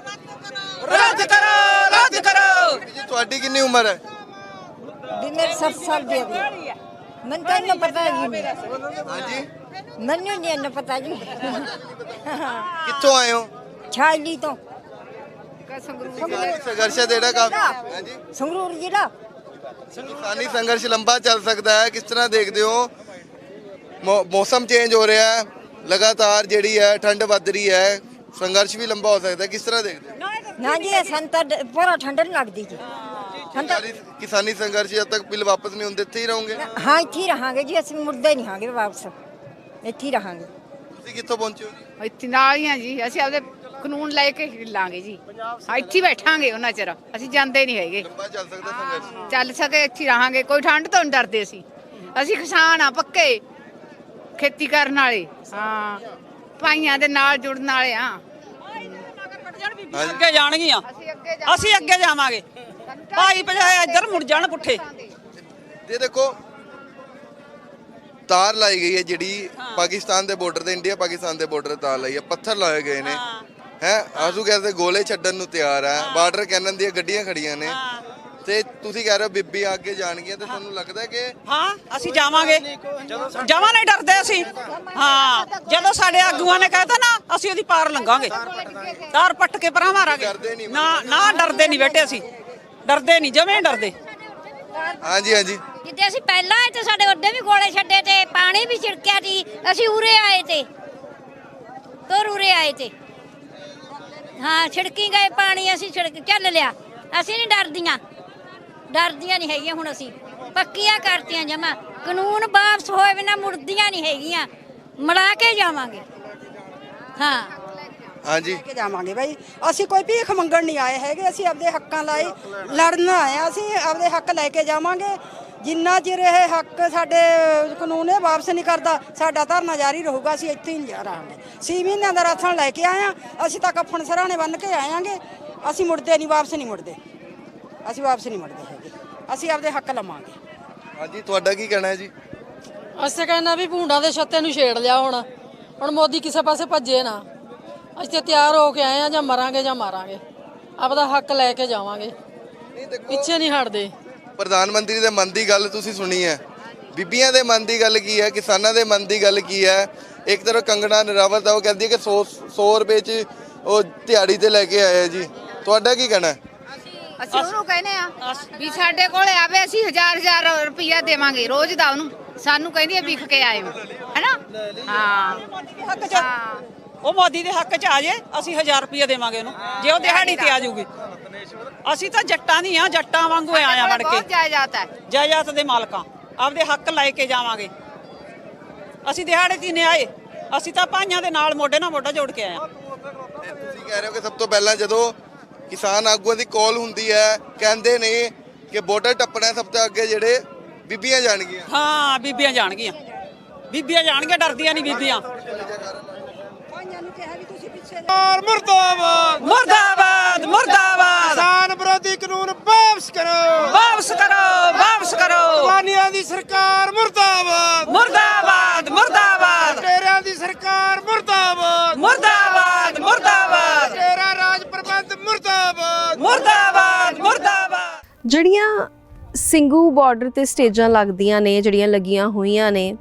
ਰੱਦ ਕਰੋ ਰੱਦ ਕਰੋ। ਜੀ ਤੁਹਾਡੀ ਕਿੰਨੀ ਉਮਰ ਹੈ? मेरे 7 साल दे दिए। मन का इतना पता जी। ਹਾਂਜੀ मन नहीं इतना पता जी। ਕਿੱਥੋਂ ਆਏ ਹੋ? छाली तो ਸੰਘਰਸ਼ ਦੇੜਾ ਕਾਫੀ। ਹਾਂਜੀ संगरूर जिला। ਕਿਸਾਨੀ ਸੰਘਰਸ਼ ਲੰਬਾ ਚੱਲ ਸਕਦਾ ਹੈ, ਕਿਸ ਤਰ੍ਹਾਂ ਦੇਖਦੇ ਹੋ? ਮੌਸਮ ਚੇਂਜ ਹੋ ਰਿਹਾ ਹੈ, ਲਗਾਤਾਰ ਜਿਹੜੀ ਹੈ ਠੰਡ ਵੱਧ ਰਹੀ ਹੈ, ਸੰਘਰਸ਼ ਵੀ ਲੰਬਾ ਹੋ ਸਕਦਾ ਹੈ, ਕਿਸ ਤਰ੍ਹਾਂ ਦੇਖਦੇ ਹੋ? ना जी संता पूरा ठंड नहीं लगती जी। संता ਕਿਸਾਨੀ ਸੰਘਰਸ਼ ਜਦ ਤੱਕ ਬਿੱਲ ਵਾਪਸ ਨਹੀਂ ਹੁੰਦੇ ਇੱਥੇ ਹੀ ਰਹੋਗੇ? हाँ इत्थे ही रहांगे जी, असं मुड़दे नहीं हांगे वापस, इत्थे ही रहांगे। ਤੁਸੀਂ ਕਿੱਥੋਂ ਪਹੁੰਚੇ ਹੋ ਜੀ? ਇੱਥੇ ਨਾਲ ਹੀ ਆ ਜੀ, ਅਸੀਂ ਆਪਦੇ ਕਾਨੂੰਨ ਲੈ ਕੇ ਲਾਂਗੇ ਜੀ। ਇੱਥੇ ਹੀ ਬੈਠਾਂਗੇ ਉਹਨਾਂ ਚਿਰ, ਅਸੀਂ ਜਾਂਦੇ ਨਹੀਂ ਹੈਗੇ। ਲੰਬਾ ਚੱਲ ਸਕਦਾ ਸੰਘਰਸ਼? ਚੱਲ ਸਕੇ ਇੱਥੇ ਹੀ ਰਹਾਂਗੇ, ਕੋਈ ਠੰਡ ਤੋਂ ਨਹੀਂ ਡਰਦੇ ਅਸੀਂ ਕਿਸਾਨ ਆ ਪੱਕੇ, ਖੇਤੀ ਕਰਨ ਵਾਲੇ। ਹਾਂ ਭਾਈਆਂ ਦੇ ਨਾਲ ਜੁੜਨ ਵਾਲੇ ਆ। ਅੱਗੇ ਜਾਣਗੀਆਂ, ਅਸੀਂ ਅੱਗੇ ਜਾਵਾਂਗੇ। ਭਾਈ ਭਜਾਏ ਇੱਧਰ ਮੁੜ ਜਾਣ ਪੁੱਠੇ। ਤੇ ਦੇਖੋ ਤਾਰ ਲਾਈ ਗਈ ਹੈ ਜਿਹੜੀ ਪਾਕਿਸਤਾਨ ਦੇ ਬਾਰਡਰ ਤੇ, ਇੰਡੀਆ ਪਾਕਿਸਤਾਨ ਦੇ ਬਾਰਡਰ ਤਾਰ ਲਾਈ ਹੈ, ਪੱਥਰ ਲਾਏ ਗਏ ਨੇ ਹੈ। ਆਸੂ ਕਹਿੰਦੇ ਗੋਲੇ ਛੱਡਣ ਨੂੰ ਤਿਆਰ ਹੈ, ਬਾਰਡਰ ਕੈਨਨ ਦੀਆਂ ਗੱਡੀਆਂ ਖੜੀਆਂ ਨੇ। ਤੇ ਤੁਸੀਂ ਕਹਿ ਰਹੇ ਹੋ ਬੀਬੀ ਅੱਗੇ ਜਾਣਗੀਆਂ, ਤੇ ਤੁਹਾਨੂੰ ਲੱਗਦਾ ਕਿ ਹਾਂ ਅਸੀਂ ਜਾਵਾਂਗੇ, ਜਮਾਂ ਨਹੀਂ ਡਰਦੇ ਅਸੀਂ। ਹਾਂ ਜਦੋਂ ਸਾਡੇ ਆਗੂਆਂ ਨੇ ਕਹਿਤਾ ਨਾ, ਅਸੀਂ ਉਹਦੀ ਪਾਰ ਲੰਘਾਂਗੇ, ਤਾਰ ਪੱਟ ਕੇ ਪਰਾਂ ਮਾਰਾਂਗੇ। ਨਾ ਨਾ ਡਰਦੇ ਨਹੀਂ ਬੇਟੇ, ਅਸੀਂ ਡਰਦੇ ਨਹੀਂ, ਜਮੇ ਡਰਦੇ। ਹਾਂਜੀ ਹਾਂਜੀ ਜਿੱਦੇ ਅਸੀਂ ਪਹਿਲਾਂ ਆਏ ਤੇ ਸਾਡੇ ਉੱਡੇ ਵੀ ਗੋਲੇ ਛੱਡੇ ਤੇ ਪਾਣੀ ਵੀ ਛਿੜਕਿਆ ਸੀ, ਅਸੀਂ ਉਰੇ ਆਏ ਤੇ ਤੁਰ ਉਰੇ ਆਏ ਤੇ। ਹਾਂ ਛਿੜਕੀ ਗਏ ਪਾਣੀ, ਅਸੀਂ ਛਿੜਕ ਚੱਲ ਲਿਆ, ਅਸੀਂ ਨਹੀਂ ਡਰਦੀਆਂ। ਡਰਦੀਆਂ ਨਹੀਂ ਹੈਗੀਆਂ ਹੁਣ ਅਸੀਂ ਪੱਕੀਆਂ ਕਰਤੀਆਂ ਜਮਾ ਕਾਨੂੰਨ ਵਾਪਸ ਹੋਏ ਬਿਨਾ ਮੁੜਦੀਆਂ ਨਹੀਂ ਹੈਗੀਆਂ ਮੜਾ ਕੇ ਜਾਵਾਂਗੇ ਹਾਂ ਹਾਂਜੀ ਕੇ ਜਾਵਾਂਗੇ ਬਾਈ ਅਸੀਂ ਕੋਈ ਭੀਖ ਮੰਗਣ ਨਹੀਂ ਆਏ ਹੈਗੇ ਅਸੀਂ ਆਪਦੇ ਹੱਕਾਂ ਲਈ ਲੜਨ ਆਏ ਹਾਂ ਅਸੀਂ ਆਪਦੇ ਹੱਕ ਲੈ ਕੇ ਜਾਵਾਂਗੇ ਜਿੰਨਾ ਚਿਰ ਇਹ ਹੱਕ ਸਾਡੇ ਕਾਨੂੰਨ ਇਹ ਵਾਪਸ ਨਹੀਂ ਕਰਦਾ ਸਾਡਾ ਧਰਨਾ ਜਾਰੀ ਰਹੂਗਾ ਅਸੀਂ ਇੱਥੇ ਹੀ ਰਹਾਂਗੇ 6 ਮਹੀਨਿਆਂ ਦਾ ਰਾਸ਼ਨ ਲੈ ਕੇ ਆਏ ਹਾਂ ਅਸੀਂ ਤਾਂ ਕਫਨ ਸਰਾਣੇ ਬੰਨ ਕੇ ਆਵਾਂਗੇ ਅਸੀਂ ਮੁੜਦੇ ਨਹੀਂ ਵਾਪਸ ਨਹੀਂ ਮੁੜਦੇ ਅਸੀਂ ਵਾਪਸ ਨਹੀਂ ਮੁੜਦੇ ਹੈਗੇ ਅਸੀਂ ਆਪਦੇ ਹੱਕ ਲਵਾਂਗੇ ਹਾਂਜੀ ਤੁਹਾਡਾ ਕੀ ਕਹਿਣਾ ਹੈ ਜੀ ਅਸੀਂ ਕਹਿੰਦਾ ਵੀ ਭੂੰਡਾਂ ਦੇ ਛੱਤੇ ਨੂੰ ਛੇੜ ਲਿਆ ਹੁਣ ਮੋਦੀ ਕਿਸੇ ਪਾਸੇ ਭੱਜੇ ਨਾ ਅਸੀਂ ਤੇ ਤਿਆਰ ਹੋ ਕੇ ਆਏ ਆ ਜਾਂ ਮਰਾਂਗੇ ਜਾਂ ਮਾਰਾਂਗੇ ਆਪਦਾ ਹੱਕ ਲੈ ਕੇ ਜਾਵਾਂਗੇ ਪਿੱਛੇ ਨਹੀਂ ਹਟਦੇ ਪ੍ਰਧਾਨ ਮੰਤਰੀ ਦੇ ਮਨ ਦੀ ਗੱਲ ਤੁਸੀਂ ਸੁਣੀ ਹੈ ਬੀਬੀਆਂ ਦੇ ਮਨ ਦੀ ਗੱਲ ਕੀ ਹੈ ਕਿਸਾਨਾਂ ਦੇ ਮਨ ਦੀ ਗੱਲ ਕੀ ਹੈ ਇੱਕ ਤਰ੍ਹਾਂ ਕੰਗਣਾ ਰਣਾਵਤ ਉਹ ਕਹਿੰਦੀ ਹੈ ਕਿ 100 ਰੁਪਏ 'ਚ ਉਹ ਦਿਹਾੜੀ ਤੇ ਲੈ ਕੇ ਆਏ ਜੀ ਤੁਹਾਡਾ ਕੀ ਕਹਿਣਾ ਅਸੀਂ ਉਹਨੂੰ ਕਹਿੰਦੇ ਆ ਵੀ ਸਾਡੇ ਕੋਲੇ ਆਵੇ ਅਸੀਂ 1000 ਰੁਪਇਆ ਦੇਵਾਂਗੇ ਰੋਜ਼ ਦਾ ਉਹਨੂੰ ਸਾਨੂੰ ਕਹਿੰਦੀ ਆ ਵਿਖ ਕੇ ਆਏ ਹੈਨਾ ਹਾਂ ਹੱਕ 'ਚ ਉਹ ਮੋਦੀ ਦੇ ਹੱਕ 'ਚ ਆ ਜੇ ਅਸੀਂ 1000 ਰੁਪਇਆ ਦੇਵਾਂਗੇ ਉਹਨੂੰ ਜੇ ਉਹ ਦਿਹਾੜੀ ਤੇ ਆ ਜਾਊਗੀ ਅਸੀਂ ਤਾਂ ਜੱਟਾਂ ਦੀਆਂ ਜੱਟਾਂ ਵਾਂਗੂ ਆਇਆ ਵੜ ਕੇ ਜਾਇਦਾਦ ਦੇ ਮਾਲਕਾਂ ਆਪਦੇ ਹੱਕ ਲੈ ਕੇ ਜਾਵਾਂਗੇ ਅਸੀਂ ਦਿਹਾੜੇ ਤੇ ਨਹੀਂ ਆਏ ਅਸੀਂ ਤਾਂ ਭਾਈਆਂ ਦੇ ਨਾਲ ਮੋਢੇ ਨਾਲ ਮੋਢਾ ਜੋੜ ਕੇ ਆਏ ਆ ਤੁਸੀਂ ਕਹਿ ਰਹੇ ਹੋ ਕਿ ਸਭ ਤੋਂ ਪਹਿਲਾਂ ਜਦੋਂ ਕਿਸਾਨ ਆਗੂਆਂ ਦੀ ਕਾਲ ਹੁੰਦੀ ਹੈ ਕਹਿੰਦੇ ਨੇ ਕਿ ਬਾਰਡਰ ਟੱਪਣਾ ਸਭ ਤੋਂ ਅੱਗੇ ਜਿਹੜੇ ਬੀਬੀਆਂ ਜਾਣਗੀਆਂ ਹਾਂ ਬੀਬੀਆਂ ਜਾਣਗੀਆਂ ਡਰਦੀਆਂ ਨਹੀਂ ਬੀਬੀਆਂ ਮੁਰਦਾਬਾਦ ਮੁਰਦਾਬਾਦ ਮੁਰਦਾਬਾਦ ਕਿਸਾਨ ਵਿਰੋਧੀ ਕਾਨੂੰਨ ਵਾਪਸ ਕਰੋ ਵਾਪਸ ਕਰੋ ਵਾਪਸ ਕਰੋ ਕਿਸਾਨੀਆਂ ਦੀ ਸਰਕਾਰ ਮੁਰਦਾਬਾਦ ਮੁਰਦਾਬਾਦ ਮੁਰਦਾਬਾਦ ਤੇਰਿਆਂ ਦੀ ਸਰਕਾਰ ਮੁਰਦਾਬਾਦ ਮੁਰਦਾਬਾਦ ਮੁਰਦਾਬਾਦ ਤੇਰਾ ਰਾਜ ਪ੍ਰਬੰਧ ਮੁਰਦਾਬਾਦ ਮੁਰਦਾਬਾਦ ਮੁਰਦਾਬਾਦ ਜਿਹੜੀਆਂ ਸਿੰਘੂ ਬਾਰਡਰ ਤੇ ਸਟੇਜਾਂ ਲੱਗਦੀਆਂ ਨੇ ਜਿਹੜੀਆਂ ਲੱਗੀਆਂ ਹੋਈਆਂ ਨੇ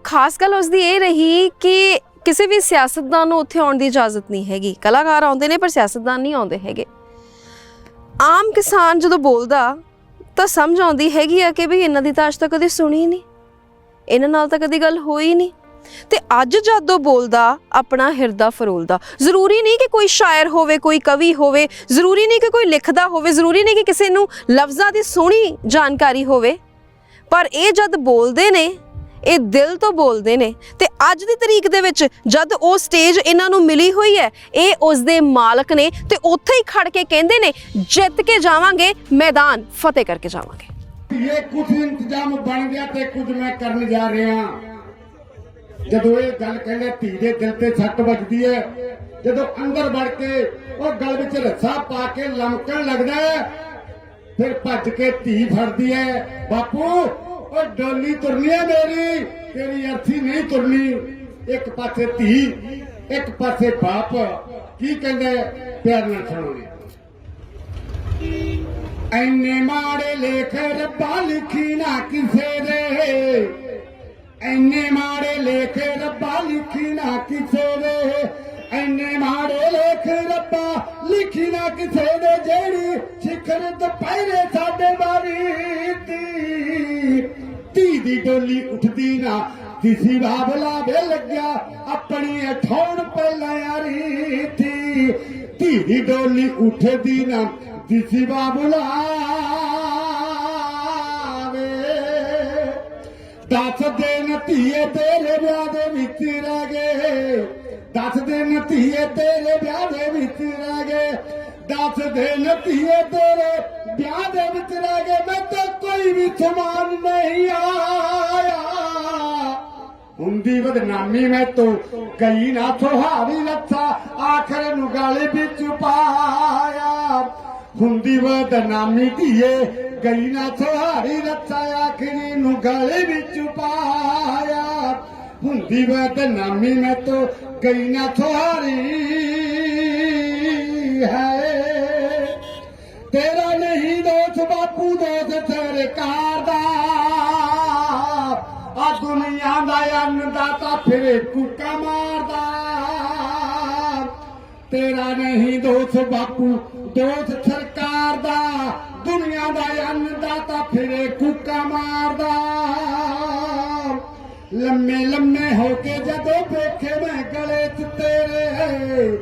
ਖਾਸ ਗੱਲ ਉਸ ਦੀ ਇਹ ਰਹੀ ਕਿ ਕਿਸੇ ਵੀ ਸਿਆਸਤਦਾਨ ਨੂੰ ਉੱਥੇ ਆਉਣ ਦੀ ਇਜਾਜ਼ਤ ਨਹੀਂ ਹੈਗੀ ਕਲਾਕਾਰ ਆਉਂਦੇ ਨੇ ਪਰ ਸਿਆਸਤਦਾਨ ਨਹੀਂ ਆਉਂਦੇ ਹੈਗੇ ਆਮ ਕਿਸਾਨ ਜਦੋਂ ਬੋਲਦਾ ਤਾਂ ਸਮਝ ਆਉਂਦੀ ਹੈਗੀ ਆ ਕਿ ਵੀ ਇਹਨਾਂ ਦੀ ਤਾਂ ਅੱਜ ਤੱਕ ਕਦੇ ਸੁਣੀ ਨਹੀਂ ਇਹਨਾਂ ਨਾਲ ਤਾਂ ਕਦੀ ਗੱਲ ਹੋਈ ਨਹੀਂ ਤੇ ਅੱਜ ਜਦੋਂ ਬੋਲਦਾ ਆਪਣਾ ਹਿਰਦਾ ਫਰੋਲਦਾ ਜ਼ਰੂਰੀ ਨਹੀਂ ਕਿ ਕੋਈ ਸ਼ਾਇਰ ਹੋਵੇ ਕੋਈ ਕਵੀ ਹੋਵੇ ਜ਼ਰੂਰੀ ਨਹੀਂ ਕਿ ਕੋਈ ਲਿਖਦਾ ਹੋਵੇ ਜ਼ਰੂਰੀ ਨਹੀਂ ਕਿ ਕਿਸੇ ਨੂੰ ਲਫ਼ਜ਼ਾਂ ਦੀ ਸੋਹਣੀ ਜਾਣਕਾਰੀ ਹੋਵੇ ਪਰ ਇਹ ਜਦ ਬੋਲਦੇ ਨੇ ਇਹ ਦਿਲ ਤੋਂ ਬੋਲਦੇ ਨੇ ਤੇ ਅੱਜ ਦੀ ਤਰੀਕ ਦੇ ਵਿੱਚ ਜਦ ਉਹ ਸਟੇਜ ਇਹਨਾਂ ਨੂੰ ਮਿਲੀ ਹੋਈ ਹੈ ਇਹ ਉਸ ਦੇ ਮਾਲਕ ਨੇ ਤੇ ਉੱਥੇ ਹੀ ਖੜ ਕੇ ਕਹਿੰਦੇ ਨੇ ਜਿੱਤ ਕੇ ਜਾਵਾਂਗੇ ਮੈਦਾਨ ਫਤਿਹ ਕਰਕੇ ਜਾਵਾਂਗੇ ਇਹ ਕੁਝ ਇੰਤਜ਼ਾਮ ਬਣ ਗਿਆ ਤੇ ਕੁਝ ਮੈਂ ਕਰਨ ਜਾ ਰਿਹਾ ਜਦੋਂ ਇਹ ਗੱਲ ਕਹਿੰਦੇ ਧੀ ਦੇ ਦਿਲ ਤੇ ਸੱਟ ਵੱਜਦੀ ਹੈ ਜਦੋਂ ਅੰਦਰ ਵੜ ਕੇ ਉਹ ਗਲ ਵਿੱਚ ਰੱਸਾ ਪਾ ਕੇ ਲਮਕਣ ਲੱਗਦਾ ਹੈ ਫਿਰ ਭੱਜ ਕੇ ਧੀ ਫੜਦੀ ਹੈ ਬਾਪੂ ਉਹ ਡੋਲੀ ਤੁਰਨੀ ਹੈ ਮੇਰੀ ਤੇਰੀ ਅਰਥੀ ਨਹੀਂ ਤੁਰਨੀ ਇੱਕ ਪਾਸੇ ਧੀ ਇੱਕ ਪਾਸੇ ਬਾਪ ਕੀ ਕਹਿੰਦੇ ਪਿਆਰ ਨਾਲ ਸੁਣੋ ਐਨੇ ਮਾੜੇ ਲੇਖ ਰੱਬਾ ਲਿਖੀ ਨਾ ਕਿਸੇ ਦੇ ਐਨੇ ਮਾੜੇ ਲੇਖ ਰੱਬਾ ਲਿਖੀ ਨਾ ਕਿਸੇ ਦੇ ਐਨੇ ਮਾੜੇ ਲੇਖ ਰੱਬਾ ਲਿਖੀ ਨਾ ਕਿਸੇ ਦੇ ਜਿਹੜੀ ਸਿਖਰ ਦੁਪਹਿਰੇ ਸਾਡੇ ਵਾਰੀ ਧੀ ਦੀ ਡੋਲੀ ਉੱਠਦੀ ਨਾ ਦਿਸੀ ਬਾਬਲਾ ਵੇ ਲੱਗਿਆ ਆਪਣੀ ਠੌਣ ਪਹਿਲਾਂ ਯਾਰੀ ਧੀ ਦੀ ਡੋਲੀ ਉੱਠਦੀ ਨਾ ਦਿਸੀ ਬਾਬਲਾ ਦੱਸ ਦਿਨ ਧੀਏ ਤੇਰੇ ਵਿਆਹ ਦੇ ਵਿੱਚ ਰਹਿ ਗਏ ਦੱਸ ਦਿਨ ਧੀਏ ਤੇਰੇ ਵਿਆਹ ਦੇ ਵਿੱਚ ਰਹਿ ਗਏ ਦੱਸ ਦਿਨ ਧੀਏ ਤੇਰੇ ਵਿਆਹ ਦੇ ਵਿੱਚ ਰਹਿ ਗਏ ਮੈਂ ਤਾਂ ਕੋਈ ਵੀ ਸਮਾਨ ਨਹੀਂ ਆਇਆ ਹੁੰਦੀ ਬਦਨਾਮੀ ਮੈਂ ਤੋਂ ਗਈ ਨਾ ਸੁਹਾਰੀ ਲੱਥਾ ਆਖਰ ਨੂੰ ਗਾਲੀ ਵਿੱਚ ਪਾਇਆ ਹੁੰਦੀ ਬਦਨਾਮੀ ਧੀਏ ਗਈ ਨਾ ਸੁਹਾਰੀ ਲੱਥਾ ਆਖਰੀ ਨੂੰ ਗਾਲੀ ਵਿੱਚ ਪਾਇਆ ਹੁੰਦੀ ਬਦਨਾਮੀ ਮੈਂ ਤੋਂ ਗਈ ਨਾ ਸੁਹਾਰੀ ਹੈ ਤੇਰਾ ਨਹੀਂ ਦੋਸ ਬਾਪੂ ਦੋਸ ਸਰਕਾਰ ਦਾ ਆ ਦੁਨੀਆ ਦਾ ਅੰਨਦਾਤਾ ਫਿਰੇ ਕੁੱਕਾ ਮਾਰਦਾ ਤੇਰਾ ਨਹੀਂ ਦੋਸ ਬਾਪੂ ਦੋਸ ਸਰਕਾਰ ਦਾ ਦੁਨੀਆ ਦਾ ਅੰਨਦਾਤਾ ਫਿਰੇ ਕੁੱਕਾ ਮਾਰਦਾ ਲੰਮੇ ਲੰਮੇ ਹੋ ਕੇ ਜਦੋਂ ਵੇਖੇ ਮੈਂ ਗਲੇ 'ਚ ਤੇਰੇ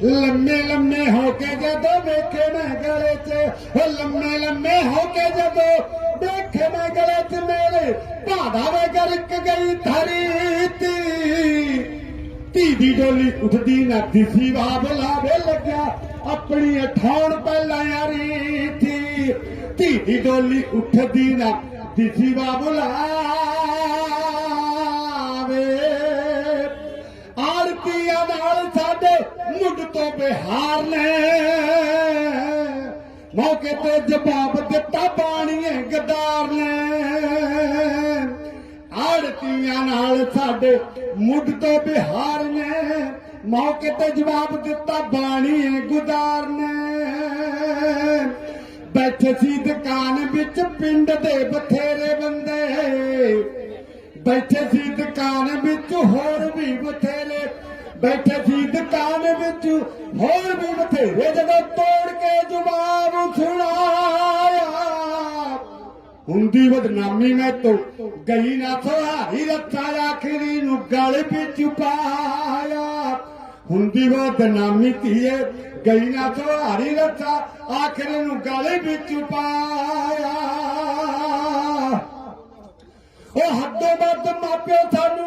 लम्मे लम्मे होके जदों वेखे मैं गले च, लम्मे लम्मे होके जदों वेखे मैं गले च, मेरे भाड़ा वे गरक गई धरती। धी दी डोली उठदी ना दिसी बाबला वे लग्या अपनी ठौण पहला यारी थी। धी दी डोली उठदी ना दिसी बाबला वे। आरतियां नाल साडे मुंड तो बिहार ने मौके ते जवाब दिता बाणीए गद्दार ने। आरतियां नाल साडे मुंड तो बिहार ने मौके ते जवाब दिता बाणीए गद्दार ने। बैठे सी दुकान विच पिंड दे बथेरे बंदे, बैठे सी दुकान विच होर भी बथेरे, बैठे सी दुकान विच होर भी बथेरे। जदों तोड़ के जवाब सुनाया हुंदी बदनामी मैं तो गई ना सहारी रखा आखिरी नूं गल विच पाया। हुंदी बदनामी धीए गई ना सहारी रखा आखिरी नूं गल विच पाया। ओ हद्दों वध मापिओ सानू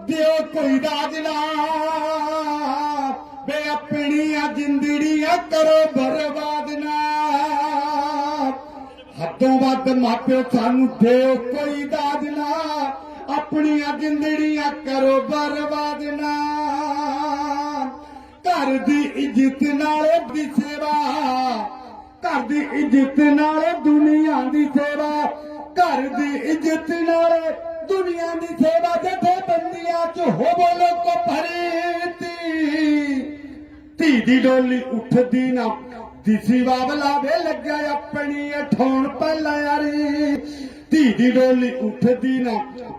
दिओ कोई राज ना, वे अपनियां जिंदड़ियां करो बर्बाद ना। हद्दों वध मापिओ सानू दिओ कोई दाज ना, अपनियां जिंदड़ियां करो बर्बाद ना। घर दी इज्जत नाले दी सेवा, घर दी इज्जत नाले दुनिया दी सेवा, घर दी इज्जत नाले दुनिया दी सेवा। जथे बंदियां च हो बोलो को भरीती, धी दी डोली उठदी ना दिसी बाबला वे लग्या अपनी ठौण पहला यारी। धी दी डोली उठदी ना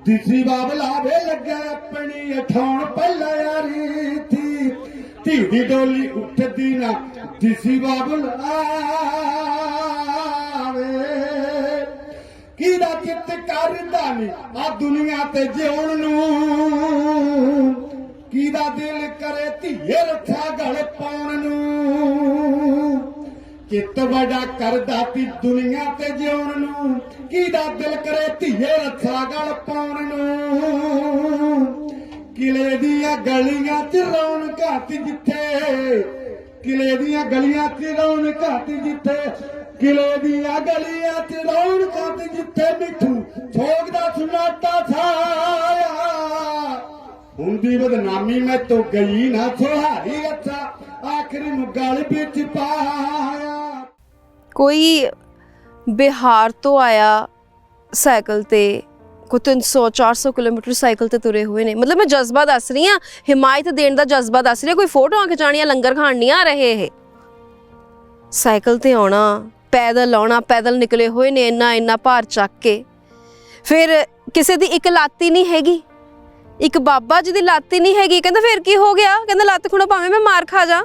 दिसी बाबला वे लग्या अपनी ठौण पहला यारी थी। धी दी डोली उठदी ना दिसी बाबला वे। किदा चित करदा नी आ दुनिया ते जिउण नूं, किदा दिल करे धीए रखा गल पाउण नूं। चित वड़ा करदा ती दुनिया ते जिउण नूं, किदा दिल करे धीए रखा गल पाउण नूं। किले दियां गलियां च रौनकां ती जिथे, किले दियां गलियां च रौनकां ती जिथे, किले दियां गलियां च रौनकां ती जिथे मिठू ठोक दा सुनाटा छाया। हुंदी बदनामी मैं तो गई ना सुहारी रखा आखिरी नूं गल विच पाया। कोई बिहार तो आया साइकिल ते, कोई 300-400 किलोमीटर साइकिल ते तुरे हुए ने। मतलब मैं जज्बा दस रही हाँ, हिमायत देने का जज्बा दस रही, कोई फोटो खिचानियां लंगर खाण नहीं आ रहे है। साइकिल ते आना, पैदल आना, पैदल निकले हुए ने इन्ना इन्ना भार चक के। फिर किसी दी एक लत्त ही नहीं हैगी, एक बाबा जी दी लत्त ही नहीं हैगी। कहंदा फिर की हो गया, कहंदा लत्त खुणो भावें मैं मार खा जा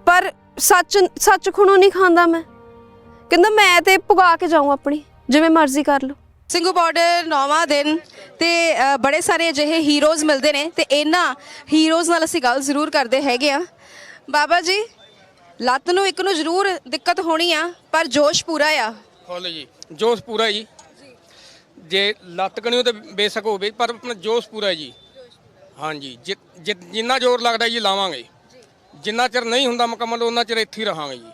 पर सच खुणो नहीं खांदा मैं। कहंदा मैं ते पुगा के जाऊँ अपनी, जिवें मर्जी कर लो। ਸਿੰਘੂ ਬਾਰਡਰ 9ਵਾਂ ਦਿਨ ਤੇ ਬੜੇ ਸਾਰੇ ਅਜਿਹੇ ਹੀਰੋਜ਼ ਮਿਲਦੇ ਨੇ ਤੇ ਇਹਨਾਂ ਹੀਰੋਜ਼ ਨਾਲ ਅਸੀਂ ਗੱਲ ਜ਼ਰੂਰ ਕਰਦੇ ਹੈਗੇ ਆ। ਬਾਬਾ ਜੀ ਲੱਤ ਨੂੰ ਇੱਕ ਨੂੰ ਜ਼ਰੂਰ ਦਿੱਕਤ ਹੋਣੀ ਆ ਪਰ ਜੋਸ਼ ਪੂਰਾ ਆ। ਫੁੱਲ ਜੀ ਜੋਸ਼ ਪੂਰਾ ਜੀ, ਜੇ ਲੱਤ ਕਣੀਓ ਤੇ ਬੇਸ਼ੱਕ ਹੋਵੇ ਪਰ ਆਪਣਾ ਜੋਸ਼ ਪੂਰਾ ਜੀ। ਹਾਂਜੀ ਜਿੰਨਾ ਜ਼ੋਰ ਲੱਗਦਾ ਜੀ ਲਾਵਾਂਗੇ, ਜਿੰਨਾ ਚਿਰ ਨਹੀਂ ਹੁੰਦਾ ਮੁਕੰਮਲ ਉਹਨਾਂ ਚਿਰ ਇੱਥੇ ਹੀ ਰਹਾਂਗੇ ਜੀ।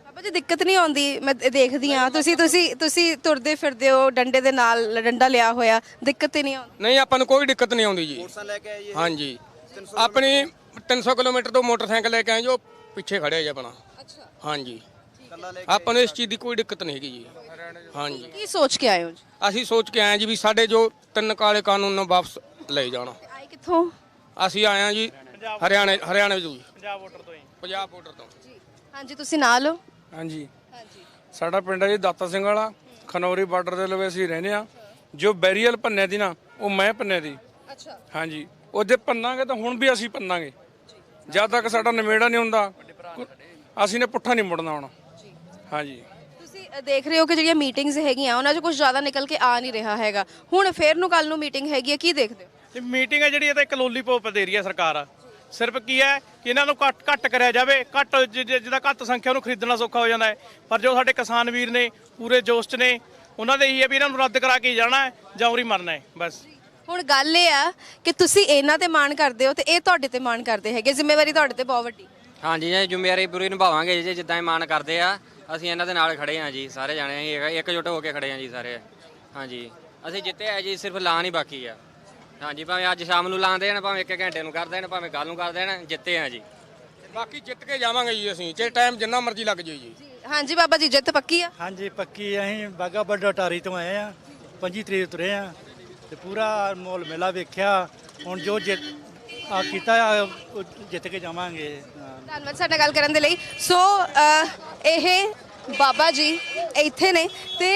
ਬਾਬਾ ਜੀ ਦਿੱਕਤ ਨਹੀਂ ਆਉਂਦੀ, ਮੈਂ ਦੇਖਦੀ ਹਾਂ ਤੁਸੀਂ ਤੁਰਦੇ ਫਿਰਦੇ ਹੋ ਡੰਡੇ ਦੇ ਨਾਲ, ਡੰਡਾ ਲਿਆ ਹੋਇਆ, ਦਿੱਕਤ ਹੀ ਨਹੀਂ ਆਉਂਦੀ? ਨਹੀਂ ਆਪਾਂ ਨੂੰ ਕੋਈ ਦਿੱਕਤ ਨਹੀਂ ਆਉਂਦੀ ਜੀ। ਹਾਂਜੀ ਆਪਣੀ 300 ਕਿਲੋਮੀਟਰ ਤੋਂ ਮੋਟਰਸਾਈਕਲ ਲੈ ਕੇ ਆਏ ਜੋ ਪਿੱਛੇ ਖੜਿਆ ਜੀ ਆਪਣਾ। ਹਾਂਜੀ ਆਪਾਂ ਨੂੰ ਇਸ ਚੀਜ਼ ਦੀ ਕੋਈ ਦਿੱਕਤ ਨਹੀਂ ਹੈਗੀ ਜੀ। ਹਾਂਜੀ ਕੀ ਸੋਚ ਕੇ ਆਏ ਹੋ ਜੀ? ਅਸੀਂ ਸੋਚ ਕੇ ਆਏ ਜੀ ਵੀ ਸਾਡੇ ਜੋ 3 ਕਾਲੇ ਕਾਨੂੰਨ ਨੂੰ ਵਾਪਸ ਲੈ ਜਾਣਾ। ਆਏ ਕਿੱਥੋਂ? ਅਸੀਂ ਆਏ ਹਾਂ ਜੀ ਹਰਿਆਣੇ ਤੋਂ ਜੀ, ਪੰਜਾਬ ਬਾਰਡਰ ਤੋਂ। ਹਾਂਜੀ ਤੁਸੀਂ ਨਾਲ ਹੋ? ਹਾਂਜੀ ਸਾਡਾ ਪਿੰਡ ਹੈ ਜੀ ਦਾਤਾ ਸਿੰਘ ਵਾਲਾ, ਖਨੌਰੀ ਬਾਰਡਰ ਦੇ ਲਵੇ ਅਸੀਂ ਰਹਿੰਦੇ ਆ। ਜੋ ਬੈਰੀਅਲ ਭੰਨੇ ਦੀ ਨਾ ਉਹ ਮੈਂ ਭੰਨੇ ਦੀ। ਅੱਛਾ ਹਾਂਜੀ ਉਹ ਜੇ ਭੰਨਾਂਗੇ ਤਾਂ ਹੁਣ ਵੀ ਅਸੀਂ ਭੰਨਾਂਗੇ, ਜਦ ਤੱਕ ਸਾਡਾ ਨਿਬੇੜਾ ਨਹੀਂ ਹੁੰਦਾ ਅਸੀਂ ਨੇ ਪੁੱਠਾ ਨਹੀਂ ਮੁੜਨਾ ਹੁਣ। ਹਾਂਜੀ ਤੁਸੀਂ ਦੇਖ ਰਹੇ ਹੋ ਕਿ ਜਿਹੜੀਆਂ ਮੀਟਿੰਗਸ ਹੈਗੀਆਂ ਉਹਨਾਂ 'ਚ ਕੁਝ ਜ਼ਿਆਦਾ ਨਿਕਲ ਕੇ ਆ ਨਹੀਂ ਰਿਹਾ ਹੈਗਾ। ਹੁਣ ਫੇਰ ਨੂੰ ਕੱਲ ਨੂੰ ਮੀਟਿੰਗ ਹੈਗੀ ਹੈ, ਕੀ ਦੇਖਦੇ ਹੋ? ਇਹ ਮੀਟਿੰਗ ਹੈ ਜਿਹੜੀ ਇਹ ਤਾਂ ਇੱਕ ਲੋਲੀਪੋਪ ਦੇ ਰਹੀ ਹੈ ਸਰਕਾਰ। ਸਿਰਫ ਕੀ ਹੈ ਕਿ ਇਹਨਾਂ ਨੂੰ ਘੱਟ ਕਰਿਆ ਜਾਵੇ, ਜਿਹਦਾ ਘੱਟ ਸੰਖਿਆ ਉਹਨੂੰ ਖਰੀਦਣਾ ਸੌਖਾ ਹੋ ਜਾਂਦਾ ਹੈ। ਪਰ ਜੋ ਸਾਡੇ ਕਿਸਾਨ ਵੀਰ ਨੇ ਪੂਰੇ ਜੋਸ਼ 'ਚ ਨੇ, ਉਹਨਾਂ ਦੇ ਇਹੀ ਹੈ ਵੀ ਇਹਨਾਂ ਨੂੰ ਰੱਦ ਕਰਾ ਕੇ ਜਾਣਾ ਹੈ ਜਾਂ ਉਰੀ ਮਰਨਾ ਹੈ ਬਸ। ਹੁਣ ਗੱਲ ਇਹ ਆ ਕਿ ਤੁਸੀਂ ਇਹਨਾਂ ਤੇ ਮਾਣ ਕਰਦੇ ਹੋ ਤੇ ਇਹ ਤੁਹਾਡੇ ਤੇ ਮਾਣ ਕਰਦੇ ਹੈਗੇ, ਜ਼ਿੰਮੇਵਾਰੀ ਤੁਹਾਡੇ ਤੇ ਬਹੁਤ ਵੱਡੀ। ਹਾਂਜੀ ਜੀ, ਜ਼ਿੰਮੇਵਾਰੀ ਪੂਰੀ ਨਿਭਾਵਾਂਗੇ ਜੀ, ਜਿੱਦਾਂ ਇਹ ਮਾਣ ਕਰਦੇ ਆ ਅਸੀਂ ਇਹਨਾਂ ਦੇ ਨਾਲ ਖੜੇ ਹਾਂ ਜੀ, ਸਾਰੇ ਜਾਣੇ ਅਸੀਂ ਇਕਜੁੱਟ ਹੋ ਕੇ ਖੜੇ ਹਾਂ ਜੀ ਸਾਰੇ। ਹਾਂਜੀ ਅਸੀਂ ਜਿੱਤੇ ਆ ਜੀ, ਸਿਰਫ ਐਲਾਨ ਹੀ ਬਾਕੀ ਆ। ਹਾਂਜੀ ਭਾਵੇਂ ਅੱਜ ਸ਼ਾਮ ਨੂੰ ਲਾ ਦੇਣ, ਭਾਵੇਂ 1 ਘੰਟੇ ਨੂੰ ਕਰ ਦੇਣ, ਭਾਵੇਂ ਕੱਲ ਨੂੰ ਕਰ ਦੇਣ, ਜਿੱਤੇ ਆ ਜੀ। ਬਾਕੀ ਜਿੱਤ ਕੇ ਜਾਵਾਂਗੇ ਜੀ ਅਸੀਂ, ਚਾਹੇ ਟਾਈਮ ਜਿੰਨਾ ਮਰਜ਼ੀ ਲੱਗ ਜਾਏ ਜੀ। ਹਾਂਜੀ ਬਾਬਾ ਜੀ, ਜਿੱਤ ਪੱਕੀ ਆ? ਹਾਂਜੀ ਪੱਕੀ। ਅਸੀਂ ਬਾਗਾ ਬੋਰਡਰ ਅਟਾਰੀ ਤੋਂ ਆਏ ਆ, 25 ਤਰੀਕ ਤੁਰੇ ਆ ਤੇ ਪੂਰਾ ਮਾਹੌਲ ਮੇਲਾ ਵੇਖਿਆ। ਹੁਣ ਜੋ ਕੀਤਾ ਉਹ ਜਿੱਤ ਕੇ ਜਾਵਾਂਗੇ। ਧੰਨਵਾਦ ਸਾਡੇ ਨਾਲ ਗੱਲ ਕਰਨ ਦੇ ਲਈ। ਸੋ ਇਹ ਬਾਬਾ ਜੀ ਇੱਥੇ ਨੇ ਤੇ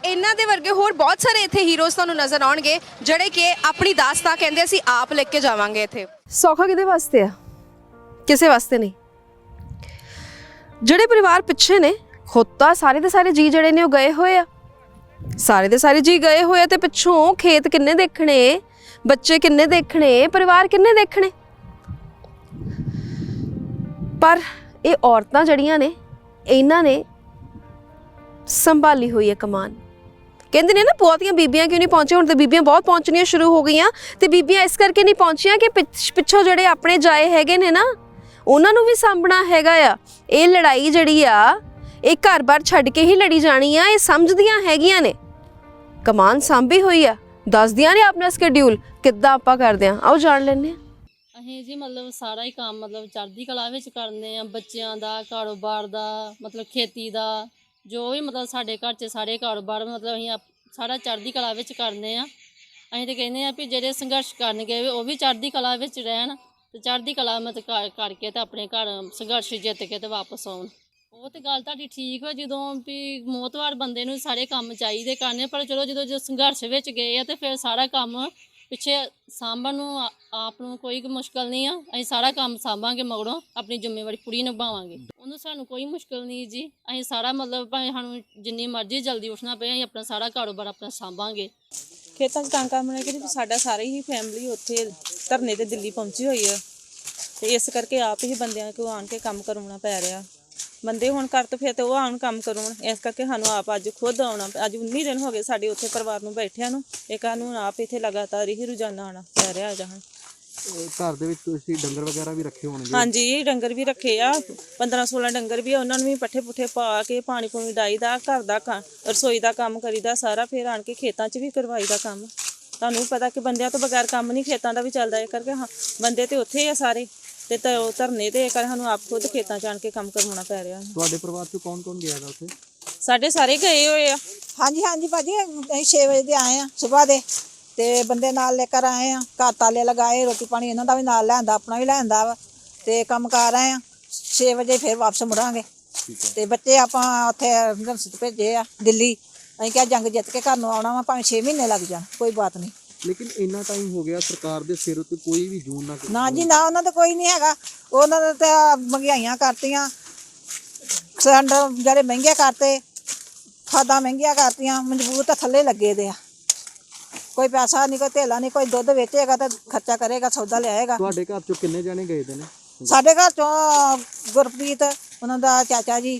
ਇਹਨਾਂ ਦੇ ਵਰਗੇ ਹੋਰ ਬਹੁਤ ਸਾਰੇ ਇੱਥੇ ਹੀਰੋਜ਼ ਤੁਹਾਨੂੰ ਨਜ਼ਰ ਆਉਣਗੇ ਜਿਹੜੇ ਕਿ ਆਪਣੀ ਦਾਸਤਾਨ ਕਹਿੰਦੇ ਅਸੀਂ ਆਪ ਲੈ ਕੇ ਜਾਵਾਂਗੇ ਇੱਥੇ। ਸੌਖਾ ਕਿਹਦੇ ਵਾਸਤੇ ਆ? ਕਿਸੇ ਵਾਸਤੇ ਨਹੀਂ। ਜਿਹੜੇ ਪਰਿਵਾਰ ਪਿੱਛੇ ਨੇ, ਖੁਦ ਤਾਂ ਸਾਰੇ ਦੇ ਸਾਰੇ ਜੀ ਜਿਹੜੇ ਨੇ ਉਹ ਗਏ ਹੋਏ ਆ, ਸਾਰੇ ਦੇ ਸਾਰੇ ਜੀ ਗਏ ਹੋਏ ਆ ਤੇ ਪਿੱਛੋਂ ਖੇਤ ਕਿੰਨੇ ਦੇਖਣੇ, ਬੱਚੇ ਕਿੰਨੇ ਦੇਖਣੇ, ਪਰਿਵਾਰ ਕਿੰਨੇ ਦੇਖਣੇ। ਪਰ ਇਹ ਔਰਤਾਂ ਜਿਹੜੀਆਂ ਨੇ ਇਹਨਾਂ ਨੇ ਸੰਭਾਲੀ ਹੋਈ ਹੈ ਕਮਾਨ। ਕਹਿੰਦੇ ਨੇ ਨਾ ਬਹੁਤੀਆਂ ਬੀਬੀਆਂ ਕਿਉਂ ਨਹੀਂ ਪਹੁੰਚੀਆਂ, ਹੁਣ ਤਾਂ ਬੀਬੀਆਂ ਬਹੁਤ ਪਹੁੰਚਣੀਆਂ ਸ਼ੁਰੂ ਹੋ ਗਈਆਂ ਤੇ ਬੀਬੀਆਂ ਇਸ ਕਰਕੇ ਨਹੀਂ ਪਹੁੰਚੀਆਂ ਕਿ ਪਿੱਛੋਂ ਜਿਹੜੇ ਆਪਣੇ ਜਾਏ ਹੈਗੇ ਨੇ ਨਾ ਉਹਨਾਂ ਨੂੰ ਵੀ ਸਾਂਭਣਾ ਹੈਗਾ ਆ। ਇਹ ਲੜਾਈ ਜਿਹੜੀ ਆ ਇਹ ਘਰ-ਬਾਰ ਛੱਡ ਕੇ ਹੀ ਲੜੀ ਜਾਣੀ ਆ, ਇਹ ਸਮਝਦੀਆਂ ਹੈਗੀਆਂ ਨੇ। ਕਮਾਨ ਸਾਂਭੀ ਹੋਈ ਆ, ਦੱਸਦੀਆਂ ਨੇ ਆਪਣਾ ਸ਼ਡਿਊਲ ਕਿੱਦਾਂ ਆਪਾਂ ਕਰਦੇ ਆ। ਆਓ ਜਾਣ ਲੈਂਦੇ ਆ। ਅਸੀਂ ਜੀ ਮਤਲਬ ਸਾਰਾ ਹੀ ਕੰਮ ਮਤਲਬ ਚੜ੍ਹਦੀ ਕਲਾ ਵਿੱਚ ਕਰਦੇ ਆ, ਬੱਚਿਆਂ ਦਾ, ਕਾਰੋਬਾਰ ਦਾ, ਮਤਲਬ ਖੇਤੀ ਦਾ, ਜੋ ਵੀ ਮਤਲਬ ਸਾਡੇ ਘਰ 'ਚ ਸਾਰੇ ਕਾਰੋਬਾਰ ਮਤਲਬ ਅਸੀਂ ਸਾਰਾ ਚੜ੍ਹਦੀ ਕਲਾ ਵਿੱਚ ਕਰਦੇ ਆ। ਅਸੀਂ ਤਾਂ ਕਹਿੰਦੇ ਆ ਵੀ ਜਿਹੜੇ ਸੰਘਰਸ਼ ਕਰਨਗੇ ਉਹ ਵੀ ਚੜ੍ਹਦੀ ਕਲਾ ਵਿੱਚ ਰਹਿਣ ਤੇ ਚੜ੍ਹਦੀ ਕਲਾ ਮਤਲਬ ਕਰਕੇ ਤੇ ਆਪਣੇ ਘਰ ਸੰਘਰਸ਼ ਜਿੱਤ ਕੇ ਤੇ ਵਾਪਸ ਆਉਣ। ਉਹ ਤੇ ਗੱਲ ਤੁਹਾਡੀ ਠੀਕ ਹੈ, ਜਦੋਂ ਵੀ ਮੋਤਵਾਰ ਬੰਦੇ ਨੂੰ ਸਾਰੇ ਕੰਮ ਚਾਹੀਦੇ ਕਰਨੇ, ਪਰ ਚਲੋ ਜਦੋਂ ਸੰਘਰਸ਼ ਵਿੱਚ ਗਏ ਆ ਤੇ ਫਿਰ ਸਾਰਾ ਕੰਮ ਪਿੱਛੇ ਸਾਂਭਣ ਨੂੰ ਆਪ ਨੂੰ ਕੋਈ ਮੁਸ਼ਕਲ ਨਹੀਂ ਆ। ਅਸੀਂ ਸਾਰਾ ਕੰਮ ਸਾਂਭਾਂਗੇ, ਮਗਰੋਂ ਆਪਣੀ ਜ਼ਿੰਮੇਵਾਰੀ ਪੂਰੀ ਨਿਭਾਵਾਂਗੇ। ਉਹਨੂੰ ਸਾਨੂੰ ਕੋਈ ਮੁਸ਼ਕਲ ਨਹੀਂ ਜੀ। ਅਸੀਂ ਸਾਰਾ ਮਤਲਬ ਭਾਵੇਂ ਸਾਨੂੰ ਜਿੰਨੀ ਮਰਜ਼ੀ ਜਲਦੀ ਉੱਠਣਾ ਪਏ, ਅਸੀਂ ਆਪਣਾ ਸਾਰਾ ਕਾਰੋਬਾਰ ਆਪਣਾ ਸਾਂਭਾਂਗੇ। ਖੇਤਾਂ 'ਚ ਕੰਮ ਨੇ ਕਿ ਸਾਡਾ ਸਾਰੀ ਹੀ ਫੈਮਿਲੀ ਉੱਥੇ ਧਰਨੇ ਤੇ ਦਿੱਲੀ ਪਹੁੰਚੀ ਹੋਈ ਹੈ ਤੇ ਇਸ ਕਰਕੇ ਆਪ ਹੀ ਬੰਦਿਆਂ ਕੋਲ ਆਣ ਕੇ ਕੰਮ ਕਰਵਾਉਣਾ ਪੈ ਰਿਹਾ। ਬੰਦੇ ਹੁਣ ਕਰ ਤੋਂ ਫਿਰ ਤੇ ਉਹ ਆਉਣ ਕੰਮ ਕਰਵਾਉਣ, ਇਸ ਕਰਕੇ ਸਾਨੂੰ ਆਪ ਅੱਜ ਖੁਦ ਆਉਣਾ। ਅੱਜ 19 ਦਿਨ ਹੋ ਗਏ ਸਾਡੇ ਉੱਥੇ ਪਰਿਵਾਰ ਨੂੰ ਬੈਠਿਆਂ ਨੂੰ, ਇਹ ਕਾਨੂੰਨ ਆਪ ਇੱਥੇ ਲਗਾਤਾਰ ਹੀ ਰੋਜ਼ਾਨਾ ਆਉਣਾ ਪੈ ਰਿਹਾ। ਜਹਾਂ ਘਰ ਦੇ ਵਿੱਚ ਤੁਸੀਂ ਡੰਗਰ ਵਗੈਰਾ ਵੀ ਰੱਖੇ ਹੋਣਗੇ? ਹਾਂਜੀ ਡੰਗਰ ਵੀ ਰੱਖੇ ਆ, 15-16 ਡੰਗਰ ਵੀ ਆ। ਉਹਨਾਂ ਨੂੰ ਵੀ ਪੱਠੇ ਪੁੱਠੇ ਪਾ ਕੇ ਪਾਣੀ ਪੂਣੀ ਡਾਈਦਾ, ਘਰ ਦਾ ਰਸੋਈ ਦਾ ਕੰਮ ਕਰੀਦਾ ਸਾਰਾ, ਫਿਰ ਆਣ ਕੇ ਖੇਤਾਂ 'ਚ ਵੀ ਕਰਵਾਈਦਾ ਕੰਮ। ਤੁਹਾਨੂੰ ਪਤਾ ਕਿ ਬੰਦਿਆਂ ਤੋਂ ਬਗੈਰ ਕੰਮ ਨਹੀਂ ਖੇਤਾਂ ਦਾ ਵੀ ਚੱਲਦਾ, ਇਹ ਕਰਕੇ ਹਾਂ ਬੰਦੇ ਤੇ ਉੱਥੇ ਆ ਸਾਰੇ ਤੇ ਧਰਨੇ ਤੇ ਕਰ ਸਾਨੂੰ ਆਪ ਖੁਦ ਖੇਤਾਂ 'ਚ ਆਣ ਕੇ ਕੰਮ ਕਰਵਾਉਣਾ ਪੈ ਰਿਹਾ। ਤੁਹਾਡੇ ਪਰਿਵਾਰ 'ਚ ਕੌਣ ਗਿਆ ਗਾ ਉੱਥੇ? ਸਾਡੇ ਸਾਰੇ ਗਏ ਹੋਏ ਆ। ਹਾਂਜੀ ਹਾਂਜੀ ਭਾਜੀ, ਅਸੀਂ 6 ਵਜੇ ਦੇ ਆਏ ਆ ਸਵੇਰ ਦੇ ਤੇ ਬੰਦੇ ਨਾਲ ਲੈ ਕਰ ਆਏ ਆ, ਘਰ ਤਾਲੇ ਲਗਾਏ, ਰੋਟੀ ਪਾਣੀ ਇਹਨਾਂ ਦਾ ਵੀ ਨਾਲ ਲੈਂਦਾ, ਆਪਣਾ ਵੀ ਲੈਂਦਾ ਵਾ ਤੇ ਕੰਮ ਕਰ ਆਏ ਆ। 6 ਵਜੇ ਫਿਰ ਵਾਪਸ ਮੁੜਾਂਗੇ ਤੇ ਬੱਚੇ ਆਪਾਂ ਉੱਥੇ ਯੂਨੀਵਰਸਿਟੀ ਭੇਜੇ ਆ ਦਿੱਲੀ। ਅਸੀਂ ਕਿਹਾ ਜੰਗ ਜਿੱਤ ਕੇ ਘਰ ਨੂੰ ਆਉਣਾ ਵਾ, ਭਾਵੇਂ 6 ਮਹੀਨੇ ਲੱਗ ਜਾਣ, ਕੋਈ ਬਾਤ ਨਹੀਂ। ਲੇਕਿਨ ਇੰਨਾ ਟਾਈਮ ਹੋ ਗਿਆ ਸਰਕਾਰ ਦੇ ਸਿਰ ਉੱਤੇ ਕੋਈ ਵੀ ਜੂਨ ਨਾ ਜੀ ਨਾ, ਉਹਨਾਂ ਦਾ ਕੋਈ ਨਹੀਂ ਹੈਗਾ। ਉਹਨਾਂ ਦੇ ਤਾਂ ਮਹਿੰਗਾਈਆਂ ਕਰਤੀਆਂ, ਸਿਲੰਡਰ ਜਿਹੜੇ ਮਹਿੰਗੇ ਕਰਤੇ, ਖਾਦਾਂ ਮਹਿੰਗੀਆਂ ਕਰਤੀਆਂ, ਮਜ਼ਬੂਤ ਤਾਂ ਥੱਲੇ ਲੱਗੇ ਦੇ ਆ। ਕੋਈ ਪੈਸਾ ਨਹੀਂ, ਕੋਈ ਧੇਲਾ ਨਹੀਂ, ਕੋਈ ਦੁੱਧ ਵੇਚੇਗਾ ਤਾਂ ਖਰਚਾ ਕਰੇਗਾ, ਸੌਦਾ ਲਿਆਏਗਾ। ਤੁਹਾਡੇ ਘਰ ਚੋਂ ਕਿੰਨੇ ਜਾਣੇ ਗਏ ਨੇ? ਸਾਡੇ ਘਰ ਚੋਂ ਗੁਰਪ੍ਰੀਤ, ਉਹਨਾਂ ਦਾ ਚਾਚਾ ਜੀ,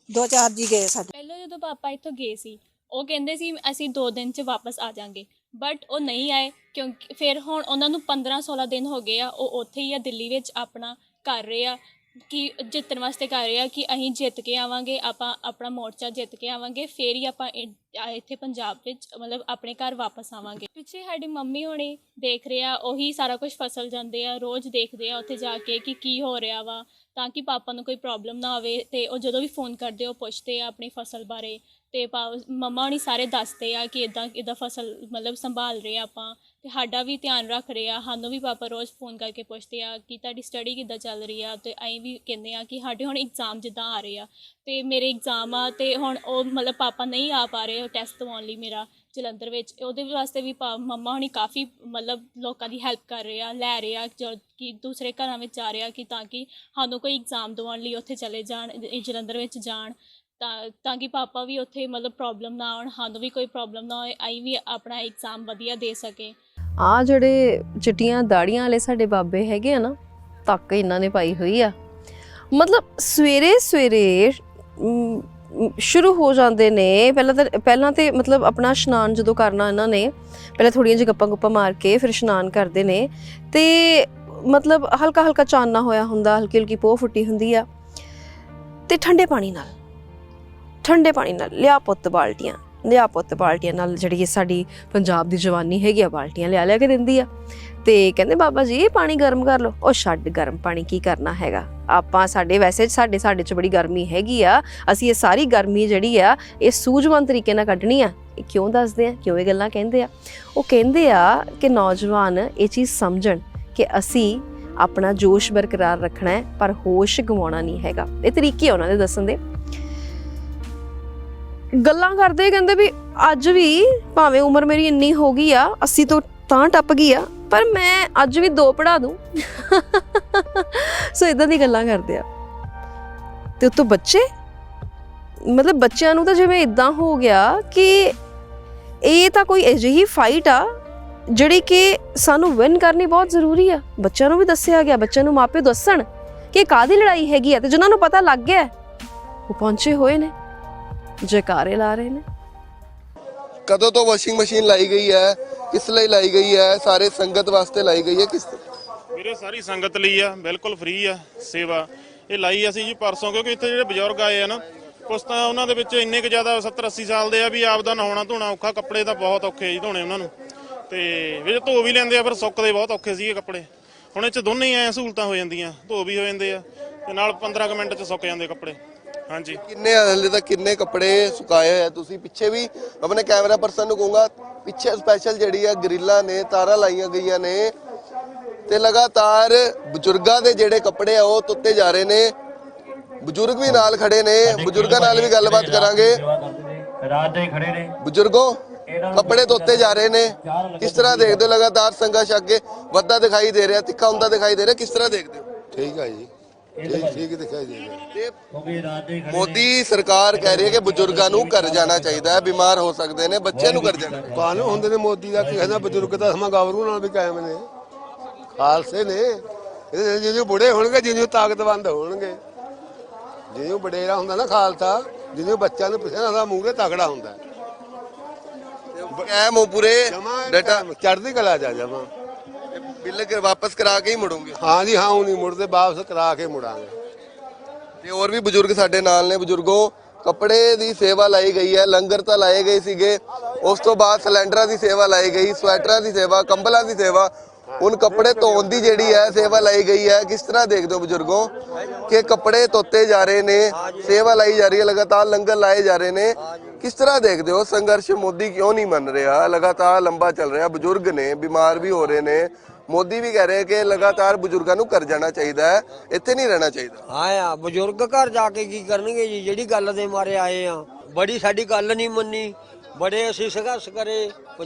2-4 ਜੀ ਗਏ ਸਾਡੇ। ਪਹਿਲਾਂ ਜਦੋਂ ਪਾਪਾ ਇੱਥੋਂ ਗਏ ਸੀ ਉਹ ਕਹਿੰਦੇ ਸੀ ਅਸੀਂ 2 ਦਿਨ 'ਚ ਵਾਪਸ ਆ ਜਾਵਾਂਗੇ, ਬਟ ਉਹ ਨਹੀਂ ਆਏ ਕਿਉਂਕਿ ਫਿਰ ਹੁਣ ਉਹਨਾਂ ਨੂੰ 15-16 ਦਿਨ ਹੋ ਗਏ ਆ, ਉਹ ਉੱਥੇ ਹੀ ਆ ਦਿੱਲੀ ਵਿੱਚ ਆਪਣਾ ਕਰ ਰਹੇ ਆ ਕਿ ਜਿੱਤਣ ਵਾਸਤੇ ਕਰ ਰਹੇ ਆ ਕਿ ਅਸੀਂ ਜਿੱਤ ਕੇ ਆਵਾਂਗੇ, ਆਪਾਂ ਆਪਣਾ ਮੋਰਚਾ ਜਿੱਤ ਕੇ ਆਵਾਂਗੇ, ਫਿਰ ਹੀ ਆਪਾਂ ਇੱਥੇ ਪੰਜਾਬ ਵਿੱਚ ਮਤਲਬ ਆਪਣੇ ਘਰ ਵਾਪਸ ਆਵਾਂਗੇ। ਪਿੱਛੇ ਸਾਡੀ ਮੰਮੀ ਹੋਣੀ ਦੇਖ ਰਹੇ ਆ, ਉਹੀ ਸਾਰਾ ਕੁਝ ਫਸਲ ਜਾਂਦੇ ਆ, ਰੋਜ਼ ਦੇਖਦੇ ਆ ਉੱਥੇ ਜਾ ਕੇ ਕਿ ਕੀ ਹੋ ਰਿਹਾ ਵਾ, ਤਾਂ ਕਿ ਪਾਪਾ ਨੂੰ ਕੋਈ ਪ੍ਰੋਬਲਮ ਨਾ ਆਵੇ। ਅਤੇ ਉਹ ਜਦੋਂ ਵੀ ਫੋਨ ਕਰਦੇ ਉਹ ਪੁੱਛਦੇ ਆ ਆਪਣੀ ਫਸਲ ਬਾਰੇ ਅਤੇ ਮੰਮਾ ਹੋਣੀ ਸਾਰੇ ਦੱਸਦੇ ਆ ਕਿ ਇੱਦਾਂ ਫਸਲ ਮਤਲਬ ਸੰਭਾਲ ਰਹੇ ਆਪਾਂ ਅਤੇ ਸਾਡਾ ਵੀ ਧਿਆਨ ਰੱਖ ਰਹੇ ਆ। ਸਾਨੂੰ ਵੀ ਪਾਪਾ ਰੋਜ਼ ਫੋਨ ਕਰਕੇ ਪੁੱਛਦੇ ਆ ਕਿ ਤੁਹਾਡੀ ਸਟੱਡੀ ਕਿੱਦਾਂ ਚੱਲ ਰਹੀ ਆ, ਅਤੇ ਅਸੀਂ ਵੀ ਕਹਿੰਦੇ ਆ ਕਿ ਸਾਡੇ ਹੁਣ ਇਗਜ਼ਾਮ ਜਿੱਦਾਂ ਆ ਰਹੇ ਆ ਅਤੇ ਮੇਰੇ ਇਗਜ਼ਾਮ ਆ ਅਤੇ ਹੁਣ ਉਹ ਮਤਲਬ ਪਾਪਾ ਨਹੀਂ ਆ ਪਾ ਰਹੇ ਟੈਸਟ ਦਵਾਉਣ ਲਈ ਮੇਰਾ ਜਲੰਧਰ ਵਿੱਚ। ਉਹਦੇ ਵਾਸਤੇ ਵੀ ਮੰਮਾ ਹੋਣੀ ਕਾਫੀ ਮਤਲਬ ਲੋਕਾਂ ਦੀ ਹੈਲਪ ਕਰ ਰਹੇ ਆ, ਲੈ ਰਹੇ ਆ ਜੋ ਕਿ ਦੂਸਰੇ ਘਰਾਂ ਵਿੱਚ ਜਾ ਰਹੇ ਆ ਕਿ ਤਾਂ ਕਿ ਸਾਨੂੰ ਕੋਈ ਇਗਜ਼ਾਮ ਦਵਾਉਣ ਲਈ ਉੱਥੇ ਚਲੇ ਜਾਣ, ਜਲੰਧਰ ਵਿੱਚ ਜਾਣ, ਤਾਂ ਕਿ ਪਾਪਾ ਵੀ ਉੱਥੇ ਮਤਲਬ ਪ੍ਰੋਬਲਮ ਨਾ ਆਉਣ, ਸਾਨੂੰ ਵੀ ਕੋਈ ਪ੍ਰੋਬਲਮ ਨਾ ਹੋਏ, ਅਸੀਂ ਵੀ ਆਪਣਾ ਇਗਜ਼ਾਮ ਵਧੀਆ ਦੇ ਸਕੇ। ਆ ਜਿਹੜੇ ਚਿੱਟੀਆਂ ਦਾੜੀਆਂ ਵਾਲੇ ਸਾਡੇ ਬਾਬੇ ਹੈਗੇ ਆ ਨਾ, ਤੱਕ ਇਹਨਾਂ ਨੇ ਪਾਈ ਹੋਈ ਆ। ਮਤਲਬ ਸਵੇਰੇ ਸਵੇਰੇ ਸ਼ੁਰੂ ਹੋ ਜਾਂਦੇ ਨੇ। ਪਹਿਲਾਂ ਤੇ ਮਤਲਬ ਆਪਣਾ ਇਸ਼ਨਾਨ ਜਦੋਂ ਕਰਨਾ ਇਹਨਾਂ ਨੇ, ਪਹਿਲਾਂ ਥੋੜੀਆਂ ਜਿਹੀ ਗੱਪਾਂ ਗੁੱਪਾਂ ਮਾਰ ਕੇ ਫਿਰ ਇਸ਼ਨਾਨ ਕਰਦੇ ਨੇ ਤੇ ਮਤਲਬ ਹਲਕਾ ਹਲਕਾ ਚਾਨਣਾ ਹੋਇਆ ਹੁੰਦਾ, ਹਲਕੀ ਹਲਕੀ ਪੋਹ ਫੁੱਟੀ ਹੁੰਦੀ ਆ ਤੇ ਠੰਡੇ ਪਾਣੀ ਨਾਲ ਲਿਆ ਪੁੱਤ ਬਾਲਟੀਆਂ ਨਾਲ ਜਿਹੜੀ ਸਾਡੀ ਪੰਜਾਬ ਦੀ ਜਵਾਨੀ ਹੈਗੀ ਆ, ਬਾਲਟੀਆਂ ਲਿਆ ਕੇ ਦਿੰਦੀ ਆ ਤੇ ਕਹਿੰਦੇ ਬਾਬਾ ਜੀ ਪਾਣੀ ਗਰਮ ਕਰ ਲਓ। ਉਹ ਛੱਡ ਗਰਮ ਪਾਣੀ ਕੀ ਕਰਨਾ ਹੈਗਾ, ਆਪਾਂ ਸਾਡੇ ਚ ਬੜੀ ਗਰਮੀ ਹੈਗੀ ਆ, ਅਸੀਂ ਇਹ ਸਾਰੀ ਗਰਮੀ ਜਿਹੜੀ ਆ ਇਹ ਸੂਝਵਾਨ ਤਰੀਕੇ ਨਾਲ ਕੱਢਣੀ ਆ। ਇਹ ਕਿਉਂ ਦੱਸਦੇ ਆ, ਕਿਉਂ ਇਹ ਗੱਲਾਂ ਕਹਿੰਦੇ ਆ? ਉਹ ਕਹਿੰਦੇ ਆ ਕਿ ਨੌਜਵਾਨ ਇਹ ਚੀਜ਼ ਸਮਝਣ ਕਿ ਅਸੀਂ ਆਪਣਾ ਜੋਸ਼ ਬਰਕਰਾਰ ਰੱਖਣਾ ਹੈ ਪਰ ਹੋਸ਼ ਗਵਾਉਣਾ ਨਹੀਂ ਹੈਗਾ। ਇਹ ਤਰੀਕੇ ਉਹਨਾਂ ਦੇ ਦੱਸਣ ਦੇ। ਗੱਲਾਂ ਕਰਦੇ ਕਹਿੰਦੇ ਵੀ ਅੱਜ ਵੀ ਭਾਵੇਂ ਉਮਰ ਮੇਰੀ ਇੰਨੀ ਹੋ ਗਈ ਆ, 80 ਤੋਂ ਤਾਂ ਟੱਪ ਗਈ ਆ, ਪਰ ਮੈਂ ਅੱਜ ਵੀ 2 ਪੜ੍ਹਾ ਦੂੰ। ਸੋ ਇਦਾਂ ਦੀ ਗੱਲਾਂ ਕਰਦੇ ਆ। ਤੇ ਉਤੋਂ ਬੱਚੇ, ਮਤਲਬ ਬੱਚਿਆਂ ਨੂੰ ਤਾਂ ਜਿਵੇਂ ਇਦਾਂ ਹੋ ਗਿਆ ਕਿ ਇਹ ਤਾਂ ਕੋਈ ਅਜਿਹੀ ਫਾਈਟ ਆ ਜਿਹੜੀ ਕਿ ਸਾਨੂੰ ਵਿਨ ਕਰਨੀ ਬਹੁਤ ਜ਼ਰੂਰੀ ਆ। ਬੱਚਿਆਂ ਨੂੰ ਵੀ ਦੱਸਿਆ ਗਿਆ, ਬੱਚਿਆਂ ਨੂੰ ਮਾਪੇ ਦੱਸਣ ਕਿ ਕਾਹਦੀ ਲੜਾਈ ਹੈਗੀ ਆ, ਤੇ ਜਿਨ੍ਹਾਂ ਨੂੰ ਪਤਾ ਲੱਗ ਗਿਆ ਉਹ ਪਹੁੰਚੇ ਹੋਏ ਨੇ, ਜੈਕਾਰੇ ਲਾ ਰਹੇ ਨੇ। ਕਦੋਂ ਤੋਂ ਵਾਸ਼ਿੰਗ ਮਸ਼ੀਨ ਲਾਈ ਗਈ ਹੈ, ਕਿਸ ਲਈ ਲਾਈ ਗਈ ਹੈ? ਸਾਰੇ ਸੰਗਤ ਵਾਸਤੇ ਲਾਈ ਗਈ ਹੈ? ਕਿਸ ਵੀਰੇ ਸਾਰੀ ਸੰਗਤ ਲਈ ਆ, ਬਿਲਕੁਲ ਫ੍ਰੀ ਆ ਸੇਵਾ। ਇਹ ਲਾਈ ਅਸੀਂ ਜੀ ਪਰਸੋਂ, ਕਿਉਂਕਿ ਇੱਥੇ ਜਿਹੜੇ ਬਜ਼ੁਰਗ ਆਏ ਆ ਨਾ, ਕੁਛ ਤਾਂ ਉਹਨਾਂ ਦੇ ਵਿੱਚ ਇੰਨੇ ਕੁ ਜ਼ਿਆਦਾ 70-80 ਸਾਲ ਦੇ ਆ ਵੀ ਆਪਦਾ ਨਹਾਉਣਾ ਧੋਣਾ ਔਖਾ, ਕੱਪੜੇ ਤਾਂ ਬਹੁਤ ਔਖੇ ਜੀ ਧੋਣੇ ਉਹਨਾਂ ਨੂੰ, ਤੇ ਵਿੱਚ ਧੋ ਵੀ ਲੈਂਦੇ ਆ ਫਿਰ ਸੁੱਕਦੇ ਬਹੁਤ ਔਖੇ ਸੀਗੇ ਕੱਪੜੇ। ਹੁਣ ਇਹ 'ਚ ਦੋਨੇ ਹੀ ਐ ਸਹੂਲਤਾਂ ਹੋ ਜਾਂਦੀਆਂ, ਧੋ ਵੀ ਹੋ ਜਾਂਦੇ ਆ ਤੇ ਨਾਲ 15 ਕੁ ਮਿੰਟ 'ਚ ਸੁੱਕ ਜਾਂਦੇ ਕੱਪੜੇ। ਹਾਂਜੀ, ਕਿੰਨੇ ਹਲੇ ਤੱਕ ਕਿੰਨੇ ਕੱਪੜੇ ਸੁਕਾਏ ਹੋਏ ਆ ਤੁਸੀਂ? ਪਿੱਛੇ ਵੀ ਆਪਣੇ ਕੈਮਰਾ ਪਰਸਨ ਨੂੰ ਕਹੂੰਗਾ, ਪਿੱਛੇ ਸਪੈਸ਼ਲ ਜਿਹੜੀ ਆ ਗਰਿੱਲਾਂ ਨੇ, ਤਾਰਾਂ ਲਾਈਆਂ ਗਈਆਂ ਨੇ ਤੇ ਲਗਾਤਾਰ ਬਜ਼ੁਰਗਾਂ ਦੇ ਜਿਹੜੇ ਕੱਪੜੇ ਆ ਉਹ ਧੁੱਤੇ ਜਾ ਰਹੇ ਨੇ। ਬਜ਼ੁਰਗ ਵੀ ਨਾਲ ਖੜੇ ਨੇ, ਬਜ਼ੁਰਗਾਂ ਨਾਲ ਵੀ ਗੱਲਬਾਤ ਕਰਾਂਗੇ। ਬਜ਼ੁਰਗੋ, ਕੱਪੜੇ ਧੋਤੇ ਜਾ ਰਹੇ ਨੇ, ਕਿਸ ਤਰ੍ਹਾਂ ਦੇਖਦੇ ਹੋ? ਲਗਾਤਾਰ ਸੰਘਰਸ਼ ਅੱਗੇ ਵੱਧਦਾ ਦਿਖਾਈ ਦੇ ਰਿਹਾ, ਤਿੱਖਾ ਹੁੰਦਾ ਦਿਖਾਈ ਦੇ ਰਿਹਾ, ਕਿਸ ਤਰ੍ਹਾਂ ਦੇਖਦੇ ਹੋ? ਠੀਕ ਹੈ ਜੀ, ਠੀਕ ਦਿਖਾਈ ਦੇ ਰਿਹਾ। ਮੋਦੀ ਸਰਕਾਰ ਕਹਿ ਰਹੀ ਹੈ ਕਿ ਬਜ਼ੁਰਗਾਂ ਨੂੰ ਘਰ ਜਾਣਾ ਚਾਹੀਦਾ ਹੈ, ਬਿਮਾਰ ਹੋ ਸਕਦੇ ਨੇ, ਬੱਚਿਆਂ ਨੂੰ ਘਰ ਜਾਣਾ। ਕਾਨੂੰਨ ਹੁੰਦੇ ਨੇ ਮੋਦੀ ਦਾ, ਕੀ ਕਹਿੰਦਾ ਬਜ਼ੁਰਗ ਤਾਂ ਸਮਾਂ ਗਾਵਰੂ ਨਾਲ ਵੀ ਕਾਇਮ ਨੇ, ਖਾਲਸੇ ਨੇ। ਜਿਉਂ ਬੁੜੇ ਹੋਣਗੇ, ਜਿਉਂ ਤਾਕਤਵੰਦ ਹੋਣਗੇ, ਜਿਉਂ ਵਡੇਰਾ ਹੁੰਦਾ ਨਾ ਖਾਲਸਾ, ਜਿਉਂ ਬੱਚਿਆਂ ਨੂੰ ਪਿੱਛੇ ਦਾ ਮੂਹਰੇ ਤਗੜਾ ਹੁੰਦਾ। ਐ ਮੋ ਪੂਰੇ ਡਾਟਾ ਚੜ੍ਹਦੀ ਕਲਾ ਜਾ ਜਾਵਾਂ। ਬਿੱਲ ਵਾਪਸ ਕਰਾ ਕੇ ਹੀ ਮੁੜੋਗੇ? ਹਾਂ ਜੀ ਹਾਂ, ਉਹ ਨਹੀਂ ਮੁੜਦੇ, ਵਾਪਸ ਕਰਾ ਕੇ ਮੁੜਾਂਗੇ। ਤੇ ਹੋਰ ਵੀ ਬਜ਼ੁਰਗ ਸਾਡੇ ਨਾਲ ਨੇ। ਬਜ਼ੁਰਗੋ, ਕੱਪੜੇ ਦੀ ਸੇਵਾ ਲਾਈ ਗਈ ਹੈ, ਲੰਗਰ ਤਾਂ ਲਾਏ ਗਏ ਸੀਗੇ, ਉਸ ਤੋਂ ਬਾਅਦ ਸਿਲੰਡਰਾਂ ਦੀ ਸੇਵਾ ਲਾਈ ਗਈ, ਸਵੈਟਰਾਂ ਦੀ ਸੇਵਾ, ਕੰਬਲਾਂ ਦੀ ਸੇਵਾ, ਹੁਣ ਕੱਪੜੇ ਧੋਣ ਦੀ ਜਿਹੜੀ ਹੈ ਸੇਵਾ ਲਾਈ ਗਈ ਹੈ। ਕਿਸ ਤਰ੍ਹਾਂ ਦੇਖਦੇ ਹੋ ਬਜ਼ੁਰਗੋ ਕਿ ਕੱਪੜੇ ਧੋਤੇ ਜਾ ਰਹੇ ਨੇ, ਸੇਵਾ ਲਾਈ ਜਾ ਰਹੀ ਹੈ, ਲਗਾਤਾਰ ਲੰਗਰ ਲਾਏ ਜਾ ਰਹੇ ਨੇ? ਕਿਸ ਤਰ੍ਹਾਂ ਦੇਖਦੇ ਹੋ ਸੰਘਰਸ਼ ਮੋਦੀ ਕਿਉਂ ਨਹੀਂ ਮੰਨ ਰਿਹਾ? ਲਗਾਤਾਰ ਲੰਬਾ ਚੱਲ ਰਿਹਾ, ਬਜ਼ੁਰਗ ਨੇ, ਬਿਮਾਰ ਵੀ ਹੋ ਰਹੇ ਨੇ। ਮੋਦੀ ਵੀ ਕਹਿ ਰਹੇ ਕਿ ਲਗਾਤਾਰ ਬਜ਼ੁਰਗਾਂ ਨੂੰ ਘਰ ਜਾਣਾ ਚਾਹੀਦਾ ਹੈ, ਇੱਥੇ ਨਹੀਂ ਰਹਿਣਾ ਚਾਹੀਦਾ। ਹਾਂ, ਬਜ਼ੁਰਗ ਘਰ ਜਾ ਕੇ ਕੀ ਕਰਨਗੇ ਜੀ? ਜਿਹੜੀ ਗੱਲ ਦੇ ਮਾਰੇ ਆਏ ਆ, ਬੜੀ ਸਾਡੀ ਗੱਲ ਨਹੀਂ ਮੰਨੀ, ਬੜੇ ਅਸੀਂ ਸੰਘਰਸ਼ ਕਰੇ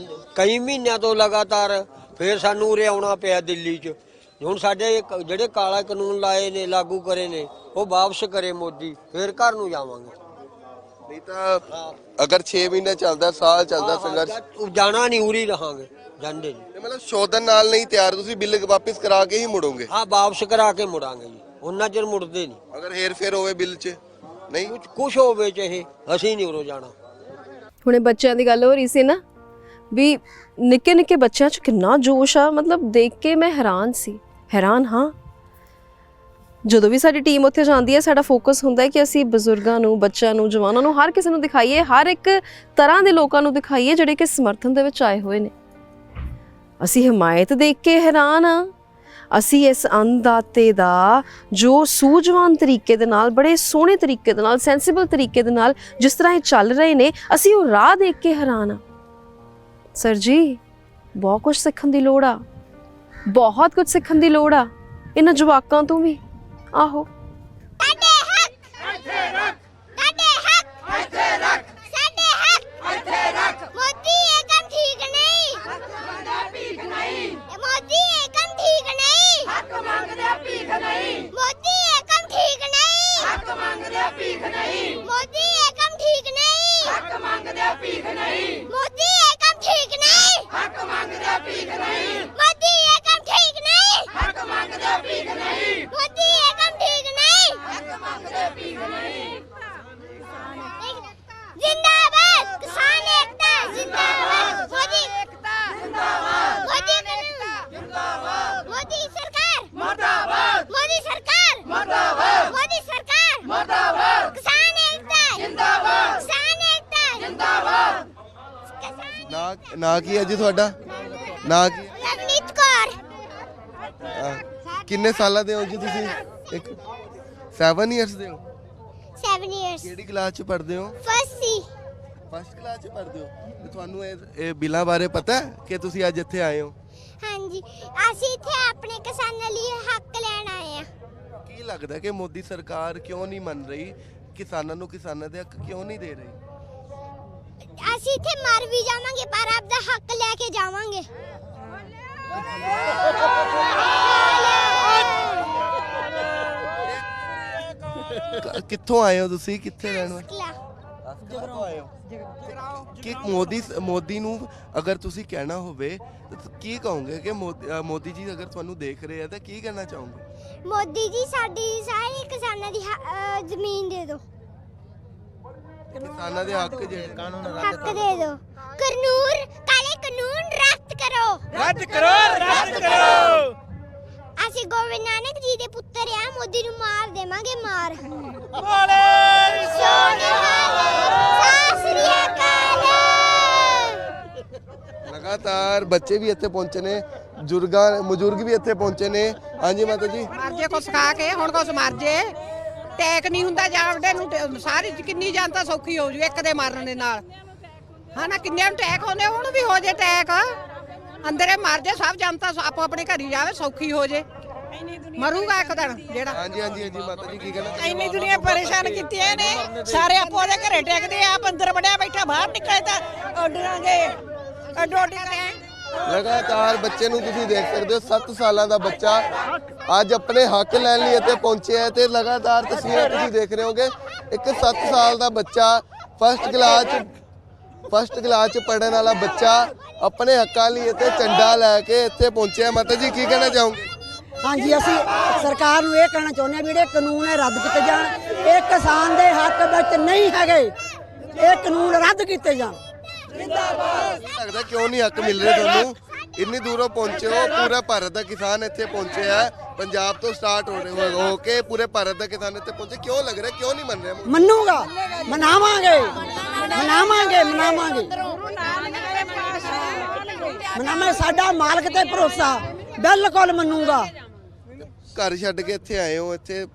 ਕਈ ਮਹੀਨਿਆਂ ਤੋਂ ਲਗਾਤਾਰ, ਫਿਰ ਸਾਨੂੰ ਉਰੇ ਆਉਣਾ ਪਿਆ ਦਿੱਲੀ 'ਚ। ਹੁਣ ਸਾਡੇ ਜਿਹੜੇ ਕਾਲਾ ਕਾਨੂੰਨ ਲਾਏ ਨੇ, ਲਾਗੂ ਕਰੇ ਨੇ, ਉਹ ਵਾਪਸ ਕਰੇ ਮੋਦੀ, ਫਿਰ ਘਰ ਨੂੰ ਜਾਵਾਂਗੇ। ਨਹੀਂ ਤਾਂ ਅਗਰ 6 ਮਹੀਨੇ ਚੱਲਦਾ, ਸਾਲ ਚੱਲਦਾ ਸੰਘਰਸ਼, ਜਾਣਾ ਨਹੀਂ, ਉਰੀ ਰਹਾਂਗੇ, ਜਾਂਦੇ ਨਹੀਂ। ਮਤਲਬ ਸ਼ੋਧਨ ਨਾਲ ਨਹੀਂ ਤਿਆਰ, ਤੁਸੀਂ ਬਿੱਲ ਵਾਪਸ ਕਰਾ ਕੇ ਹੀ ਮੁੜੋਗੇ? ਹਾਂ, ਵਾਪਸ ਕਰਾ ਕੇ ਮੁੜਾਂਗੇ ਜੀ, ਉਹਨਾਂ ਚਿਰ ਮੁੜਦੇ ਨਹੀਂ। ਅਗਰ ਹੇਰ ਫੇਰ ਹੋਵੇ ਬਿੱਲ 'ਚ, ਨਹੀਂ ਕੁਛ ਹੋਵੇ ਚਾਹੇ, ਅਸੀਂ ਨਹੀਂ ਉਰੋਂ ਜਾਣਾ। ਹੁਣੇ ਬੱਚਿਆਂ ਦੀ ਗੱਲ ਹੋ ਰਹੀ ਸੀ ਨਾ, ਵੀ ਨਿੱਕੇ ਨਿੱਕੇ ਬੱਚਿਆਂ 'ਚ ਕਿੰਨਾ ਜੋਸ਼ ਆ। ਮਤਲਬ ਦੇਖ ਕੇ ਮੈਂ ਹੈਰਾਨ ਹਾਂ। ਜਦੋਂ ਵੀ ਸਾਡੀ ਟੀਮ ਉੱਥੇ ਜਾਂਦੀ ਹੈ, ਸਾਡਾ ਫੋਕਸ ਹੁੰਦਾ ਹੈ ਕਿ ਅਸੀਂ ਬਜ਼ੁਰਗਾਂ ਨੂੰ, ਬੱਚਿਆਂ ਨੂੰ, ਜਵਾਨਾਂ ਨੂੰ, ਹਰ ਕਿਸੇ ਨੂੰ ਦਿਖਾਈਏ, ਹਰ ਇੱਕ ਤਰ੍ਹਾਂ ਦੇ ਲੋਕਾਂ ਨੂੰ ਦਿਖਾਈਏ ਜਿਹੜੇ ਕਿ ਸਮਰਥਨ ਦੇ ਵਿੱਚ ਆਏ ਹੋਏ ਨੇ। ਅਸੀਂ ਹਮਾਇਤ ਦੇਖ ਕੇ ਹੈਰਾਨ ਆ। ਅਸੀਂ ਇਸ ਅੰਨਦਾਤੇ ਦਾ ਜੋ ਸੂਝਵਾਨ ਤਰੀਕੇ ਦੇ ਨਾਲ, ਬੜੇ ਸੋਹਣੇ ਤਰੀਕੇ ਦੇ ਨਾਲ, ਸੈਂਸੀਬਲ ਤਰੀਕੇ ਦੇ ਨਾਲ ਜਿਸ ਤਰ੍ਹਾਂ ਇਹ ਚੱਲ ਰਹੇ ਨੇ, ਅਸੀਂ ਉਹ ਰਾਹ ਦੇਖ ਕੇ ਹੈਰਾਨ ਆ। ਸਰ ਜੀ, ਬਹੁਤ ਕੁਝ ਸਿੱਖਣ ਦੀ ਲੋੜ ਆ, ਬਹੁਤ ਕੁਝ ਸਿੱਖਣ ਦੀ ਲੋੜ ਆ ਇਹਨਾਂ ਜਵਾਕਾਂ ਤੋਂ ਵੀ। ਆਹੋ, ਹੱਕ ਮੰਗਦਾ ਭੀਖ ਨਹੀਂ। ਨਾ ਕੀ ਹੈ ਜੀ ਤੁਹਾਡਾ? ਨਾ ਕੀ? ਲਵਨੀਤ ਕੌਰ। ਕਿੰਨੇ ਸਾਲਾਂ ਦੇ ਹੋ ਜੀ ਤੁਸੀਂ? 7 ਇਅਰਸ ਦੇ ਹੋ? 7 ਇਅਰਸ। ਕਿਹੜੀ ਕਲਾਸ ਚ ਪੜ੍ਹਦੇ ਹੋ? ਫਸਟ ਕਲਾਸ ਚ ਪੜ੍ਹਦੇ ਹੋ। ਤੇ ਤੁਹਾਨੂੰ ਇਹ ਬਿੱਲਾਂ ਬਾਰੇ ਪਤਾ ਹੈ ਕਿ ਤੁਸੀਂ ਅੱਜ ਇੱਥੇ ਆਏ ਹੋ? ਹਾਂਜੀ, ਅਸੀਂ ਇੱਥੇ ਆਪਣੇ ਕਿਸਾਨਾਂ ਲਈ ਹੱਕ ਲੈਣ ਆਏ ਆ। ਕੀ ਲੱਗਦਾ ਕਿ ਮੋਦੀ ਸਰਕਾਰ ਕਿਉਂ ਨਹੀਂ ਮੰਨ ਰਹੀ ਕਿਸਾਨਾਂ ਨੂੰ, ਕਿਸਾਨਾਂ ਦੇ ਹੱਕ ਕਿਉਂ ਨਹੀਂ ਦੇ ਰਹੀ? ਅਸੀਂ ਇੱਥੇ ਮਰ ਵੀ ਜਾਵਾਂਗੇ ਪਰ ਆਪਦਾ ਹੱਕ ਲੈ ਕੇ ਜਾਵਾਂਗੇ। ਕਿੱਥੋਂ ਆਏ ਹੋ ਤੁਸੀਂ? ਕਿੱਥੇ ਰਹਿਣ ਵਾਲੇ? ਆਏ ਹੋ ਕਿ ਮੋਦੀ ਨੂੰ ਅਗਰ ਤੁਸੀਂ ਕਹਿਣਾ ਹੋਵੇ ਤਾਂ ਕੀ ਕਹੋਗੇ ਕਿ ਮੋਦੀ ਜੀ ਅਗਰ ਤੁਹਾਨੂੰ ਦੇਖ ਰਹੇ ਆ ਤਾਂ ਕੀ ਕਹਿਣਾ ਚਾਹੋਗੇ? ਮੋਦੀ ਜੀ ਸਾਡੀ ਸਾਰੇ ਕਿਸਾਨਾਂ ਦੀ ਜ਼ਮੀਨ ਦੇ ਦਿਓ, ਕਿਸਾਨਾਂ ਦੇ ਹੱਕ ਜਿਹੜੇ ਹੱਕ ਦੇ ਦਿਓ। ਕਾਲੇ ਕਾਨੂੰਨ ਰੱਦ ਕਰੋ। ਰੱਦ ਕਰੋ। ਅਸੀਂ ਗੋਬਿੰਦ ਨਾਨਕ ਜੀ ਦੇ ਪੁੱਤਰ ਆ, ਮੋਦੀ ਨੂੰ ਮਾਰ ਦੇਵਾਂਗੇ ਮਾਰ। ਲਗਾਤਾਰ ਬੱਚੇ ਵੀ ਇੱਥੇ ਪਹੁੰਚੇ ਨੇ, ਬਜ਼ੁਰਗ ਵੀ ਇੱਥੇ ਪਹੁੰਚੇ ਨੇ। ਹਾਂਜੀ ਮਾਤਾ ਜੀ। ਮਰ ਜੇ ਕੁਛ ਖਾ ਕੇ, ਹੁਣ ਕੁਛ ਮਰ ਜੇ। ਟੈਕ ਨਹੀਂ ਹੁੰਦਾ ਜਾਵੜੇ ਨੂੰ, ਸਾਰੀ ਕਿੰਨੀ ਜਨਤਾ ਸੌਖੀ ਹੋ ਜੂ ਇੱਕ ਦੇ ਮਾਰਨ ਦੇ ਨਾਲ। ਹਨਾ ਕਿੰਨਿਆਂ ਨੂੰ ਟੈਕ ਹੁੰਦੇ, ਹੁਣ ਵੀ ਹੋ ਜੇ ਟੈਕ, ਅੰਦਰੇ ਮਰ ਜੇ ਸਭ ਜਨਤਾ ਆਪੋ ਆਪਣੇ ਘਰੀ ਜਾਵੇ, ਸੌਖੀ ਹੋ ਜੇ। ਮਰੂਗਾ ਇੱਕ ਦਿਨ ਜਿਹੜਾ। ਹਾਂਜੀ ਮਾਤਾ ਜੀ ਕੀ ਕਹਿਣਾ? ਇੰਨੀ ਦੁਨੀਆ ਪਰੇਸ਼ਾਨ ਕੀਤੀਆਂ ਨੇ, ਸਾਰੇ ਆਪੋ ਦੇ ਘਰੇ ਟੈਕਦੇ ਆ, ਅੰਦਰ ਵੜਿਆ ਬੈਠਾ, ਬਾਹਰ ਨਿਕਲੇ ਤਾਂ ਡਰਾਂਗੇ ਡੋਡੀ ਰਹੇ। ਲਗਾਤਾਰ ਬੱਚੇ ਨੂੰ ਤੁਸੀਂ ਦੇਖ ਸਕਦੇ ਹੋ, 7 ਸਾਲਾਂ ਦਾ ਬੱਚਾ ਅੱਜ ਆਪਣੇ ਹੱਕ ਲੈਣ ਲਈ ਇੱਥੇ ਪਹੁੰਚਿਆ ਹੈ ਤੇ ਲਗਾਤਾਰ ਤਸਵੀਰਾਂ ਤੁਸੀਂ ਦੇਖ ਰਹੇ ਹੋਗੇ। ਇੱਕ 7 ਸਾਲ ਦਾ ਬੱਚਾ ਫਸਟ ਕਲਾਸ ਚ ਪੜ੍ਹਨ ਵਾਲਾ ਬੱਚਾ ਆਪਣੇ ਹੱਕਾਂ ਲਈ ਇੱਥੇ ਝੰਡਾ ਲੈ ਕੇ ਇੱਥੇ ਪਹੁੰਚਿਆ। ਮਾਤਾ ਜੀ ਕੀ ਕਹਿਣਾ ਚਾਹੋਗੇ? ਹਾਂਜੀ, ਅਸੀਂ ਸਰਕਾਰ ਨੂੰ ਇਹ ਕਹਿਣਾ ਚਾਹੁੰਦੇ ਹਾਂ ਵੀ ਜਿਹੜੇ ਕਾਨੂੰਨ ਹੈ ਰੱਦ ਕੀਤੇ ਜਾਣ। ਇਹ ਕਿਸਾਨ ਦੇ ਹੱਕ ਵਿੱਚ ਨਹੀਂ ਹੈਗੇ, ਇਹ ਕਾਨੂੰਨ ਰੱਦ ਕੀਤੇ ਜਾਣ। ਲੱਗਦਾ ਕਿਉਂ ਨਹੀਂ ਹੱਕ ਮਿਲ ਰਹੇ ਤੁਹਾਨੂੰ? ਇੰਨੀ ਦੂਰੋਂ ਪਹੁੰਚੇ ਹੋ, ਪੂਰਾ ਭਾਰਤ ਦਾ ਕਿਸਾਨ ਇੱਥੇ ਪਹੁੰਚਿਆ ਹੈ, ਪੰਜਾਬ ਤੋਂ ਸਟਾਰਟ ਹੋ ਕੇ ਪੂਰੇ ਭਾਰਤ ਦਾ ਕਿਸਾਨ ਇੱਥੇ ਪਹੁੰਚੇ। ਕਿਉਂ ਲੱਗ ਰਿਹਾ ਕਿਉਂ ਨਹੀਂ ਮੰਨ ਰਿਹਾ? ਮੰਨੂਗਾ, ਮਨਾਵਾਂਗੇ। ਸਾਡਾ ਮਾਲਕ ਤੇ ਭਰੋਸਾ, ਬਿਲਕੁਲ ਮੰਨੂਗਾ। ਘਰ ਛੱਡ ਕੇ ਇੱਥੇ ਆਏ ਹੋ, ਇੱਥੇ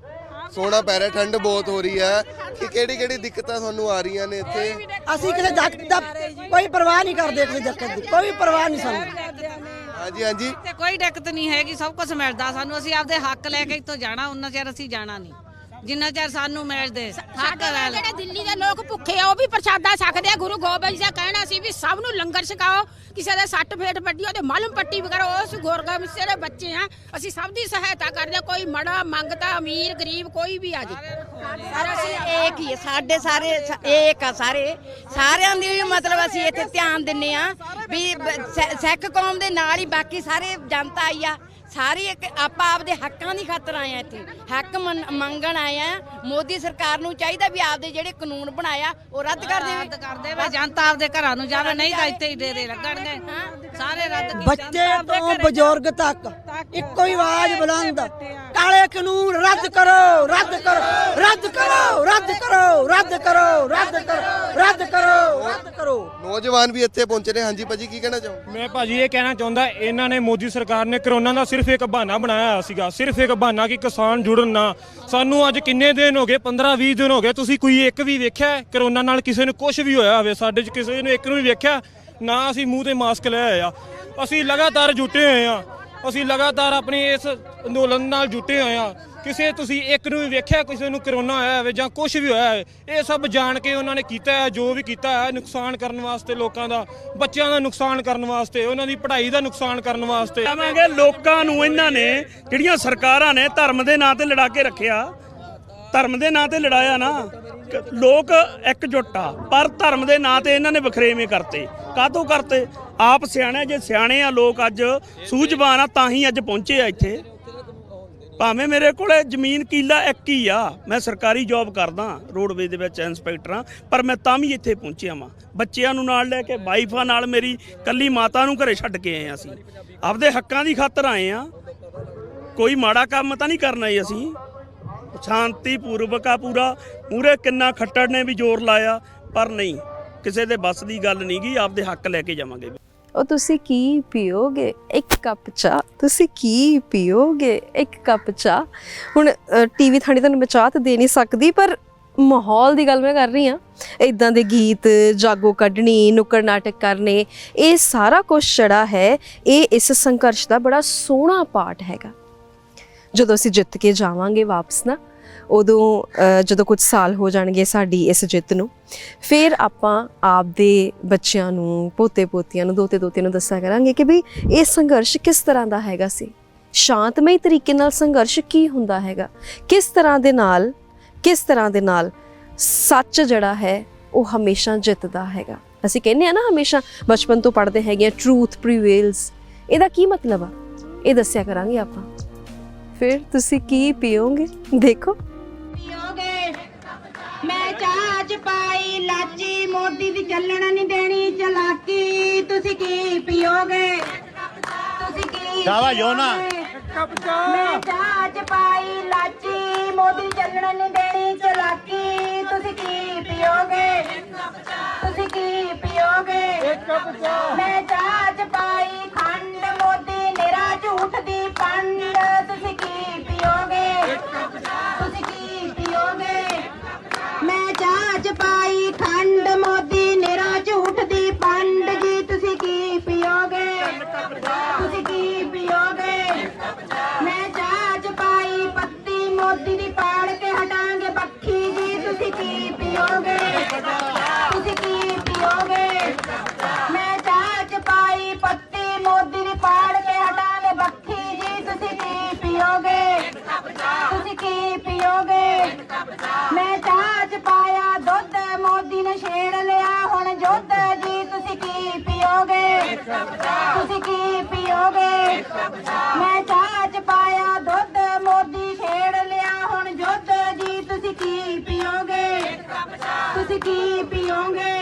ਸੋਹਣਾ ਪੈ ਰਿਹਾ, ਠੰਡ ਬਹੁਤ ਹੋ ਰਹੀ ਹੈ ਕਿ ਕਿਹੜੀ ਦਿੱਕਤਾਂ ਤੁਹਾਨੂੰ ਆ ਰਹੀਆਂ ਨੇ ਇੱਥੇ? ਅਸੀਂ ਕਿਸੇ ਜੱਟ ਦਾ ਕੋਈ ਪਰਵਾਹ ਨਹੀਂ ਕਰਦੇ, ਕਿਸੇ ਜੱਟ ਦੀ ਕੋਈ ਪਰਵਾਹ ਨਹੀਂ ਸਾਨੂੰ। ਹਾਂਜੀ ਤੇ ਕੋਈ ਦਿੱਕਤ ਨਹੀਂ ਹੈਗੀ, ਸਭ ਕੁਝ ਮਿਲਦਾ ਸਾਨੂੰ। ਅਸੀਂ ਆਪਦੇ ਹੱਕ ਲੈ ਕੇ ਇੱਥੋਂ ਜਾਣਾ, ਉਹਨਾਂ ਚਿਰ ਅਸੀਂ ਜਾਣਾ ਨਹੀਂ ਜਿੰਨਾ ਚਿਰ ਸਾਨੂੰ ਮਿਲਦੇ ਹੱਕ। ਜਿਹੜੇ ਦਿੱਲੀ ਦੇ ਲੋਕ ਭੁੱਖੇ ਆ ਉਹ ਵੀ ਪ੍ਰਸ਼ਾਦਾ ਛਕਦੇ ਆ। ਗੁਰੂ ਗੋਬਿੰਦ ਜੀ ਦਾ ਕਹਿਣਾ ਸੀ ਵੀ ਸਭ ਨੂੰ ਲੰਗਰ ਛਕਾਓ, ਕਿਸੇ ਦੇ ਸੱਟ ਫੇਟ ਵੱਡੀ ਉਹਦੇ ਮਾਲੂਮ ਪੱਟੀ ਵਗੈਰਾ। ਉਸ ਗੁਰਗਮ ਦੇ ਬੱਚੇ ਆ, ਅਸੀਂ ਸਭ ਦੀ ਸਹਾਇਤਾ ਕਰਦੇ, ਕੋਈ ਮੜਾ ਮੰਗਤਾ, ਅਮੀਰ ਗਰੀਬ ਕੋਈ ਵੀ ਆ ਜੀ। ਅਸੀਂ ਏਕ ਹੀ, ਸਾਡੇ ਸਾਰੇ ਏਕ ਆ, ਸਾਰਿਆਂ ਦੀ ਮਤਲਬ ਅਸੀਂ ਇੱਥੇ ਧਿਆਨ ਦਿੰਨੇ ਆ ਵੀ ਸਿੱਖ ਕੌਮ ਦੇ ਨਾਲ ਹੀ ਬਾਕੀ ਸਾਰੇ ਜਨਤਾ ਆਈ ਆ। ਸਾਰੀ ਆਪਾਂ ਆਪਦੇ ਹੱਕਾਂ ਦੀ ਖਾਤਰ ਆਏ ਆ, ਇੱਥੇ ਹੱਕ ਮੰਗਣ ਆਏ ਆ। ਮੋਦੀ ਸਰਕਾਰ ਨੂੰ ਚਾਹੀਦਾ ਵੀ ਆਪਦੇ ਜਿਹੜੇ ਕਾਨੂੰਨ ਬਣਾਇਆ ਉਹ ਰੱਦ ਕਰ ਦੇਵੇ, ਜਨਤਾ ਆਪਦੇ ਘਰਾਂ ਨੂੰ ਜਾਵੇ, ਨਹੀਂ ਤਾਂ ਇੱਥੇ ਹੀ ਡੇਰੇ ਲੱਗਣਗੇ ਸਾਰੇ ਰੱਦ। ਬੱਚੇ ਤੋਂ ਬਜ਼ੁਰਗ ਤੱਕ ਇੱਕੋ ਹੀ ਆਵਾਜ਼ ਬੁਲੰਦ, ਕਾਲੇ ਕਾਨੂੰਨ ਰੱਦ ਕਰੋ, ਰੱਦ ਕਰੋ, ਰੱਦ ਕਰੋ, ਰੱਦ ਕਰੋ, ਰੱਦ ਕਰੋ, ਰੱਦ ਕਰੋ, ਰੱਦ ਕਰੋ, ਰੱਦ ਕਰੋ। ਨੌਜਵਾਨ ਵੀ ਇੱਥੇ ਪਹੁੰਚੇ ਨੇ। ਹਾਂਜੀ ਭਾਜੀ ਕੀ ਕਹਿਣਾ ਚਾਹੋ? ਮੈਂ ਭਾਜੀ ਇਹ ਕਹਿਣਾ ਚਾਹੁੰਦਾ, ਇਹਨਾਂ ਨੇ ਮੋਦੀ ਸਰਕਾਰ ਨੇ ਕਰੋਨਾ ਦਾ ਸਿਰਫ ਇੱਕ ਬਹਾਨਾ ਬਣਾਇਆ ਹੋਇਆ ਸੀਗਾ, ਸਿਰਫ ਇੱਕ ਬਹਾਨਾ ਕਿ ਕਿਸਾਨ ਜੁੜਨ ਨਾ। ਸਾਨੂੰ ਅੱਜ ਕਿੰਨੇ ਦਿਨ ਹੋ ਗਏ, 15-20 ਦਿਨ ਹੋ ਗਏ, ਤੁਸੀਂ ਕੋਈ ਇੱਕ ਵੀ ਵੇਖਿਆ ਕਰੋਨਾ ਨਾਲ ਕਿਸੇ ਨੂੰ ਕੁਝ ਵੀ ਹੋਇਆ ਹੋਵੇ? ਸਾਡੇ 'ਚ ਕਿਸੇ ਨੂੰ ਇੱਕ ਨੂੰ ਵੀ ਵੇਖਿਆ ਨਾ? ਅਸੀਂ ਮੂੰਹ ਤੇ ਮਾਸਕ ਲੈ ਆਏ ਆ, ਅਸੀਂ ਲਗਾਤਾਰ ਜੁਟੇ ਹੋਏ ਆ, ਅਸੀਂ ਲਗਾਤਾਰ ਆਪਣੀ ਇਸ ਅੰਦੋਲਨ ਨਾਲ ਜੁਟੇ ਹੋਏ ਆ। ਕਿਸੇ ਤੁਸੀਂ ਇੱਕ ਨੂੰ ਵੀ ਵੇਖਿਆ ਕਿਸੇ ਨੂੰ ਕਰੋਨਾ ਹੋਇਆ ਹੋਵੇ ਜਾਂ ਕੁਝ ਵੀ ਹੋਇਆ ਹੈ? ਇਹ ਸਭ ਜਾਣ ਕੇ ਉਹਨਾਂ ਨੇ ਕੀਤਾ ਹੈ, ਜੋ ਵੀ ਕੀਤਾ ਹੈ ਨੁਕਸਾਨ ਕਰਨ ਵਾਸਤੇ, ਲੋਕਾਂ ਦਾ, ਬੱਚਿਆਂ ਦਾ ਨੁਕਸਾਨ ਕਰਨ ਵਾਸਤੇ, ਉਹਨਾਂ ਦੀ ਪੜ੍ਹਾਈ ਦਾ ਨੁਕਸਾਨ ਕਰਨ ਵਾਸਤੇ। ਆਵਾਂਗੇ ਲੋਕਾਂ ਨੂੰ ਇਹਨਾਂ ਨੇ ਜਿਹੜੀਆਂ ਸਰਕਾਰਾਂ ਨੇ ਧਰਮ ਦੇ ਨਾਂ ਤੇ ਲੜਾ ਕੇ ਰੱਖਿਆ, ਧਰਮ ਦੇ ਨਾਂ ਤੇ ਲੜਾਇਆ ਨਾ। ਲੋਕ ਇਕਜੁੱਟ ਆ ਪਰ ਧਰਮ ਦੇ ਨਾਂ ਤੇ ਇਹਨਾਂ ਨੇ ਵਖਰੇਵੇਂ ਕਰਤੇ। ਕਾਹਤੋਂ ਕਰਤੇ? ਆਪ ਸਿਆਣੇ, ਜੇ ਸਿਆਣੇ ਆ ਲੋਕ, ਅੱਜ ਸੂਝਵਾਨ ਆ ਤਾਂ ਹੀ ਅੱਜ ਪਹੁੰਚੇ ਆ ਇੱਥੇ। ਭਾਵੇਂ ਮੇਰੇ ਕੋਲੇ ਜ਼ਮੀਨ ਕਿੱਲਾ ਇੱਕ ਹੀ ਆ, ਮੈਂ ਸਰਕਾਰੀ ਜੌਬ ਕਰਦਾ ਰੋਡਵੇਜ਼ ਦੇ ਵਿੱਚ ਇੰਸਪੈਕਟਰ ਆ, ਪਰ ਮੈਂ ਤਾਂ ਵੀ ਇੱਥੇ ਪਹੁੰਚਿਆ ਵਾਂ ਬੱਚਿਆਂ ਨੂੰ ਨਾਲ ਲੈ ਕੇ, ਵਾਈਫਾਂ ਨਾਲ, ਮੇਰੀ ਕੱਲੀ ਮਾਤਾ ਨੂੰ ਘਰੇ ਛੱਡ ਕੇ ਆਏ ਆ। ਅਸੀਂ ਆਪਦੇ ਹੱਕਾਂ ਦੀ ਖਾਤਰ ਆਏ ਆ, ਕੋਈ ਮਾੜਾ ਕੰਮ ਤਾਂ ਨਹੀਂ ਕਰਨਾ ਜੀ। ਅਸੀਂ ਸ਼ਾਂਤੀ ਪੂਰਵਕ ਆ ਪੂਰਾ। ਮੂਰੇ ਕਿੰਨਾ ਖੱਟੜ ਨੇ ਵੀ ਜ਼ੋਰ ਲਾਇਆ ਪਰ ਨਹੀਂ, ਕਿਸੇ ਦੇ ਬੱਸ ਦੀ ਗੱਲ ਨਹੀਂ ਗੀ, ਆਪਦੇ ਹੱਕ ਲੈ ਕੇ ਜਾਵਾਂਗੇ। ਉਹ ਤੁਸੀਂ ਕੀ ਪੀਓਗੇ? ਇੱਕ ਕੱਪ ਚਾਹ। ਤੁਸੀਂ ਕੀ ਪੀਓਗੇ? ਇੱਕ ਕੱਪ ਚਾਹ। ਹੁਣ ਟੀਵੀ ਥਾਣੀ ਤੁਹਾਨੂੰ ਮੈਂ ਚਾਹ ਤਾਂ ਦੇ ਨਹੀਂ ਸਕਦੀ, ਪਰ ਮਾਹੌਲ ਦੀ ਗੱਲ ਮੈਂ ਕਰ ਰਹੀ ਹਾਂ। ਇਦਾਂ ਦੇ ਗੀਤ, ਜਾਗੋ ਕੱਢਣੀ, ਨੁੱਕੜ ਨਾਟਕ ਕਰਨੇ, ਇਹ ਸਾਰਾ ਕੁਝ ਜਿਹੜਾ ਹੈ ਇਹ ਇਸ ਸੰਘਰਸ਼ ਦਾ ਬੜਾ ਸੋਹਣਾ ਪਾਰਟ ਹੈਗਾ। ਜਦੋਂ ਅਸੀਂ ਜਿੱਤ ਕੇ ਜਾਵਾਂਗੇ ਵਾਪਸ ਨਾ, ਉਦੋਂ ਜਦੋਂ ਕੁਝ ਸਾਲ ਹੋ ਜਾਣਗੇ ਸਾਡੀ ਇਸ ਜਿੱਤ ਨੂੰ, ਫਿਰ ਆਪਾਂ ਆਪਦੇ ਬੱਚਿਆਂ ਨੂੰ, ਪੋਤੇ ਪੋਤੀਆਂ ਨੂੰ, ਦੋਤੇ ਦੋਤਿਆਂ ਨੂੰ ਦੱਸਿਆ ਕਰਾਂਗੇ ਕਿ ਵੀ ਇਹ ਸੰਘਰਸ਼ ਕਿਸ ਤਰ੍ਹਾਂ ਦਾ ਹੈਗਾ ਸੀ। ਸ਼ਾਂਤਮਈ ਤਰੀਕੇ ਨਾਲ ਸੰਘਰਸ਼ ਕੀ ਹੁੰਦਾ ਹੈਗਾ, ਕਿਸ ਤਰ੍ਹਾਂ ਦੇ ਨਾਲ ਸੱਚ ਜਿਹੜਾ ਹੈ ਉਹ ਹਮੇਸ਼ਾ ਜਿੱਤਦਾ ਹੈਗਾ। ਅਸੀਂ ਕਹਿੰਦੇ ਆ ਨਾ ਹਮੇਸ਼ਾ ਬਚਪਨ ਤੋਂ ਪੜ੍ਹਦੇ ਹੈਗੇ ਆ, ਟਰੂਥ ਪ੍ਰੀਵੇਲਸ। ਇਹਦਾ ਕੀ ਮਤਲਬ ਆ, ਇਹ ਦੱਸਿਆ ਕਰਾਂਗੇ ਆਪਾਂ। ਫਿਰ ਤੁਸੀਂ ਕੀ ਪੀਓਗੇ? ਦੇਖੋ। ਮੈਂ ਚਾਹ ਚ ਪਾਈ ਲਾਚੀ, ਮੋਦੀ ਦੀ ਚੱਲਣ ਨਹੀਂ ਦੇਣੀ ਚਲਾਕੀ। ਤੁਸੀਂ ਕੀ ਪੀਓਗੇ? ਤੁਸੀਂ ਕੀ ਸ਼ਾਬਾਸ਼ ਜੋਨਾ। ਮੈਂ ਚਾਹ ਚ ਪਾਈ ਲਾਚੀ, ਮੋਦੀ ਚੱਲਣ ਨਹੀਂ ਦੇਣੀ ਚਲਾਕੀ। ਤੁਸੀਂ ਕੀ ਪੀਓਗੇ? ਤੁਸੀਂ ਕੀ ਪੀਓਗੇ? ਮੈਂ ਚਾਹ ਚ ਪਾਈ ਖੰਡ, ਮੋਦੀ ਨਿਰਾ ਝੂਠ ਦੀ ਪੰਡ। ਤੁਸੀਂ ਕੀ ਪੀਓਗੇ? ਤੁਸੀਂ ਕੀ ਪੀਓਗੇ? ਮੈਂ ਚਾਹ ਚ ਪਾਈ ਖੰਡ, ਮੋਦੀ ਨਿਰਾ ਝੂਠ ਦੀ ਪੰਡ। ਜੀ ਤੁਸੀਂ ਕੀ ਪੀਓਗੇ? ਤੁਸੀਂ ਕੀ ਪੀਓਗੇ? ਮੈਂ ਚਾਹ ਚ ਪਾਈ ਪੱਤੀ, ਮੋਦੀ ਦੀ ਪਾੜ ਕੇ ਹਟਾਂਗੇ ਬੱਖੀ। ਜੀ ਤੁਸੀਂ ਕੀ ਪੀਓਗੇ? ਤੁਸੀਂ ਕੀ ਪੀਓਗੇ? ਮੈਂ ਚਾਹ ਚ ਪਾਈ ਪੱਤੀ, ਮੋਦੀ ਦੀ ਪਾੜ ਕੇ ਹਟਾਂਗੇ ਬੱਖੀ। ਜੀ ਤੁਸੀਂ ਕੀ ਪੀਓਗੇ? ਤੁਸੀਂ ਕੀ ਪੀਓਗੇ? ਮੈਂ ਚਾਹ ਚ ਪਾਇਆ ਦੁੱਧ, ਮੋਦੀ ਨੇ ਛੇੜ ਲਿਆ ਹੁਣ ਜੁੱਧ। ਜੀ ਤੁਸੀਂ ਕੀ ਪੀਓਗੇ? ਤੁਸੀਂ ਕੀ ਪੀਓਗੇ? ਮੈਂ ਚਾਹ ਚ ਪਾਇਆ ਦੁੱਧ, ਮੋਦੀ ਛੇੜ ਲਿਆ ਹੁਣ ਜੁੱਧ। ਜੀ ਤੁਸੀਂ ਕੀ ਪੀਓਗੇ? ਤੁਸੀਂ ਕੀ ਪੀਓਗੇ?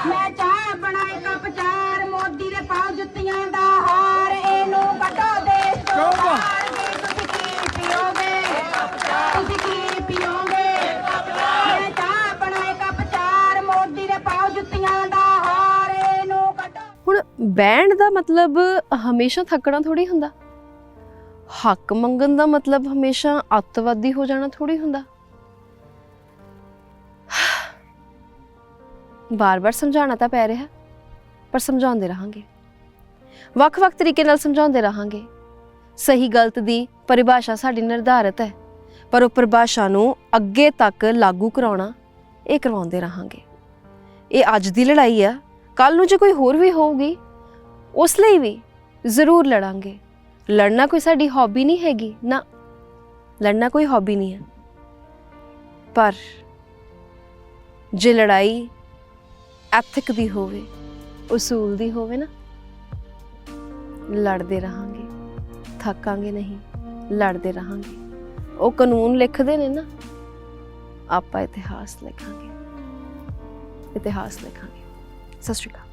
ਮੈਂ ਚਾਹ ਬਣਾਈ ਕੱਪ ਚਾਰ, ਮੋਦੀ ਦੇ ਪਾਉ ਜੁੱਤੀਆਂ ਦਾ ਹਾਰ। ਇਹਨੂੰ ਕੱਢੋ ਦੇਸ਼ ਤੋਂ ਬਾਹਰ। ਜੀ ਤੁਸੀਂ ਕੀ ਪੀਓਗੇ? ਤੁਸੀਂ ਕੀ ਪੀਓਗੇ? ਮੈਂ ਚਾਹ ਬਣਾਈ ਕੱਪ ਚਾਰ, ਮੋਦੀ ਦੇ ਪਾਉ ਜੁੱਤੀਆਂ ਦਾ ਹਾਰ। ਇਹਨੂੰ ਕੱਢੋ। ਹੁਣ ਬੈਂਡ ਦਾ ਮਤਲਬ ਹਮੇਸ਼ਾ ਥੱਕਣਾ ਥੋੜੀ ਹੁੰਦਾ। ਹੱਕ ਮੰਗਣ ਦਾ ਮਤਲਬ ਹਮੇਸ਼ਾ ਅੱਤਵਾਦੀ ਹੋ ਜਾਣਾ ਥੋੜੀ ਹੁੰਦਾ। ਬਾਰ-ਬਾਰ ਸਮਝਾਉਣਾ ਤਾਂ ਪੈ ਰਿਹਾ, ਪਰ ਸਮਝਾਉਂਦੇ ਰਹਾਂਗੇ, ਵੱਖ-ਵੱਖ ਤਰੀਕੇ ਨਾਲ ਸਮਝਾਉਂਦੇ ਰਹਾਂਗੇ। ਸਹੀ ਗਲਤ ਦੀ ਪਰਿਭਾਸ਼ਾ ਸਾਡੀ ਨਿਰਧਾਰਿਤ ਹੈ, ਪਰ ਉਹ ਪਰਿਭਾਸ਼ਾ ਨੂੰ ਅੱਗੇ ਤੱਕ ਲਾਗੂ ਕਰਾਉਣਾ ਇਹ ਕਰਵਾਉਂਦੇ ਰਹਾਂਗੇ। ਇਹ ਅੱਜ ਦੀ ਲੜਾਈ ਆ, ਕੱਲ ਨੂੰ ਜੇ ਕੋਈ ਹੋਰ ਵੀ ਹੋਊਗੀ ਉਸ ਲਈ ਵੀ ਜ਼ਰੂਰ ਲੜਾਂਗੇ। ਲੜਨਾ ਕੋਈ ਸਾਡੀ ਹੌਬੀ ਨਹੀਂ ਹੈਗੀ, ਨਾ, ਲੜਨਾ ਕੋਈ ਹੌਬੀ ਨਹੀਂ ਹੈ। ਪਰ ਜੇ ਲੜਾਈ ਐਥਿਕ ਦੀ ਹੋਵੇ, ਉਸੂਲ ਦੀ ਹੋਵੇ ਨਾ, ਲੜਦੇ ਰਹਾਂਗੇ, ਥੱਕਾਂਗੇ ਨਹੀਂ, ਲੜਦੇ ਰਹਾਂਗੇ। ਉਹ ਕਾਨੂੰਨ ਲਿਖਦੇ ਨੇ ਨਾ, ਆਪਾਂ ਇਤਿਹਾਸ ਲਿਖਾਂਗੇ, ਇਤਿਹਾਸ ਲਿਖਾਂਗੇ। ਸਤਿ ਸ਼੍ਰੀ ਅਕਾਲ।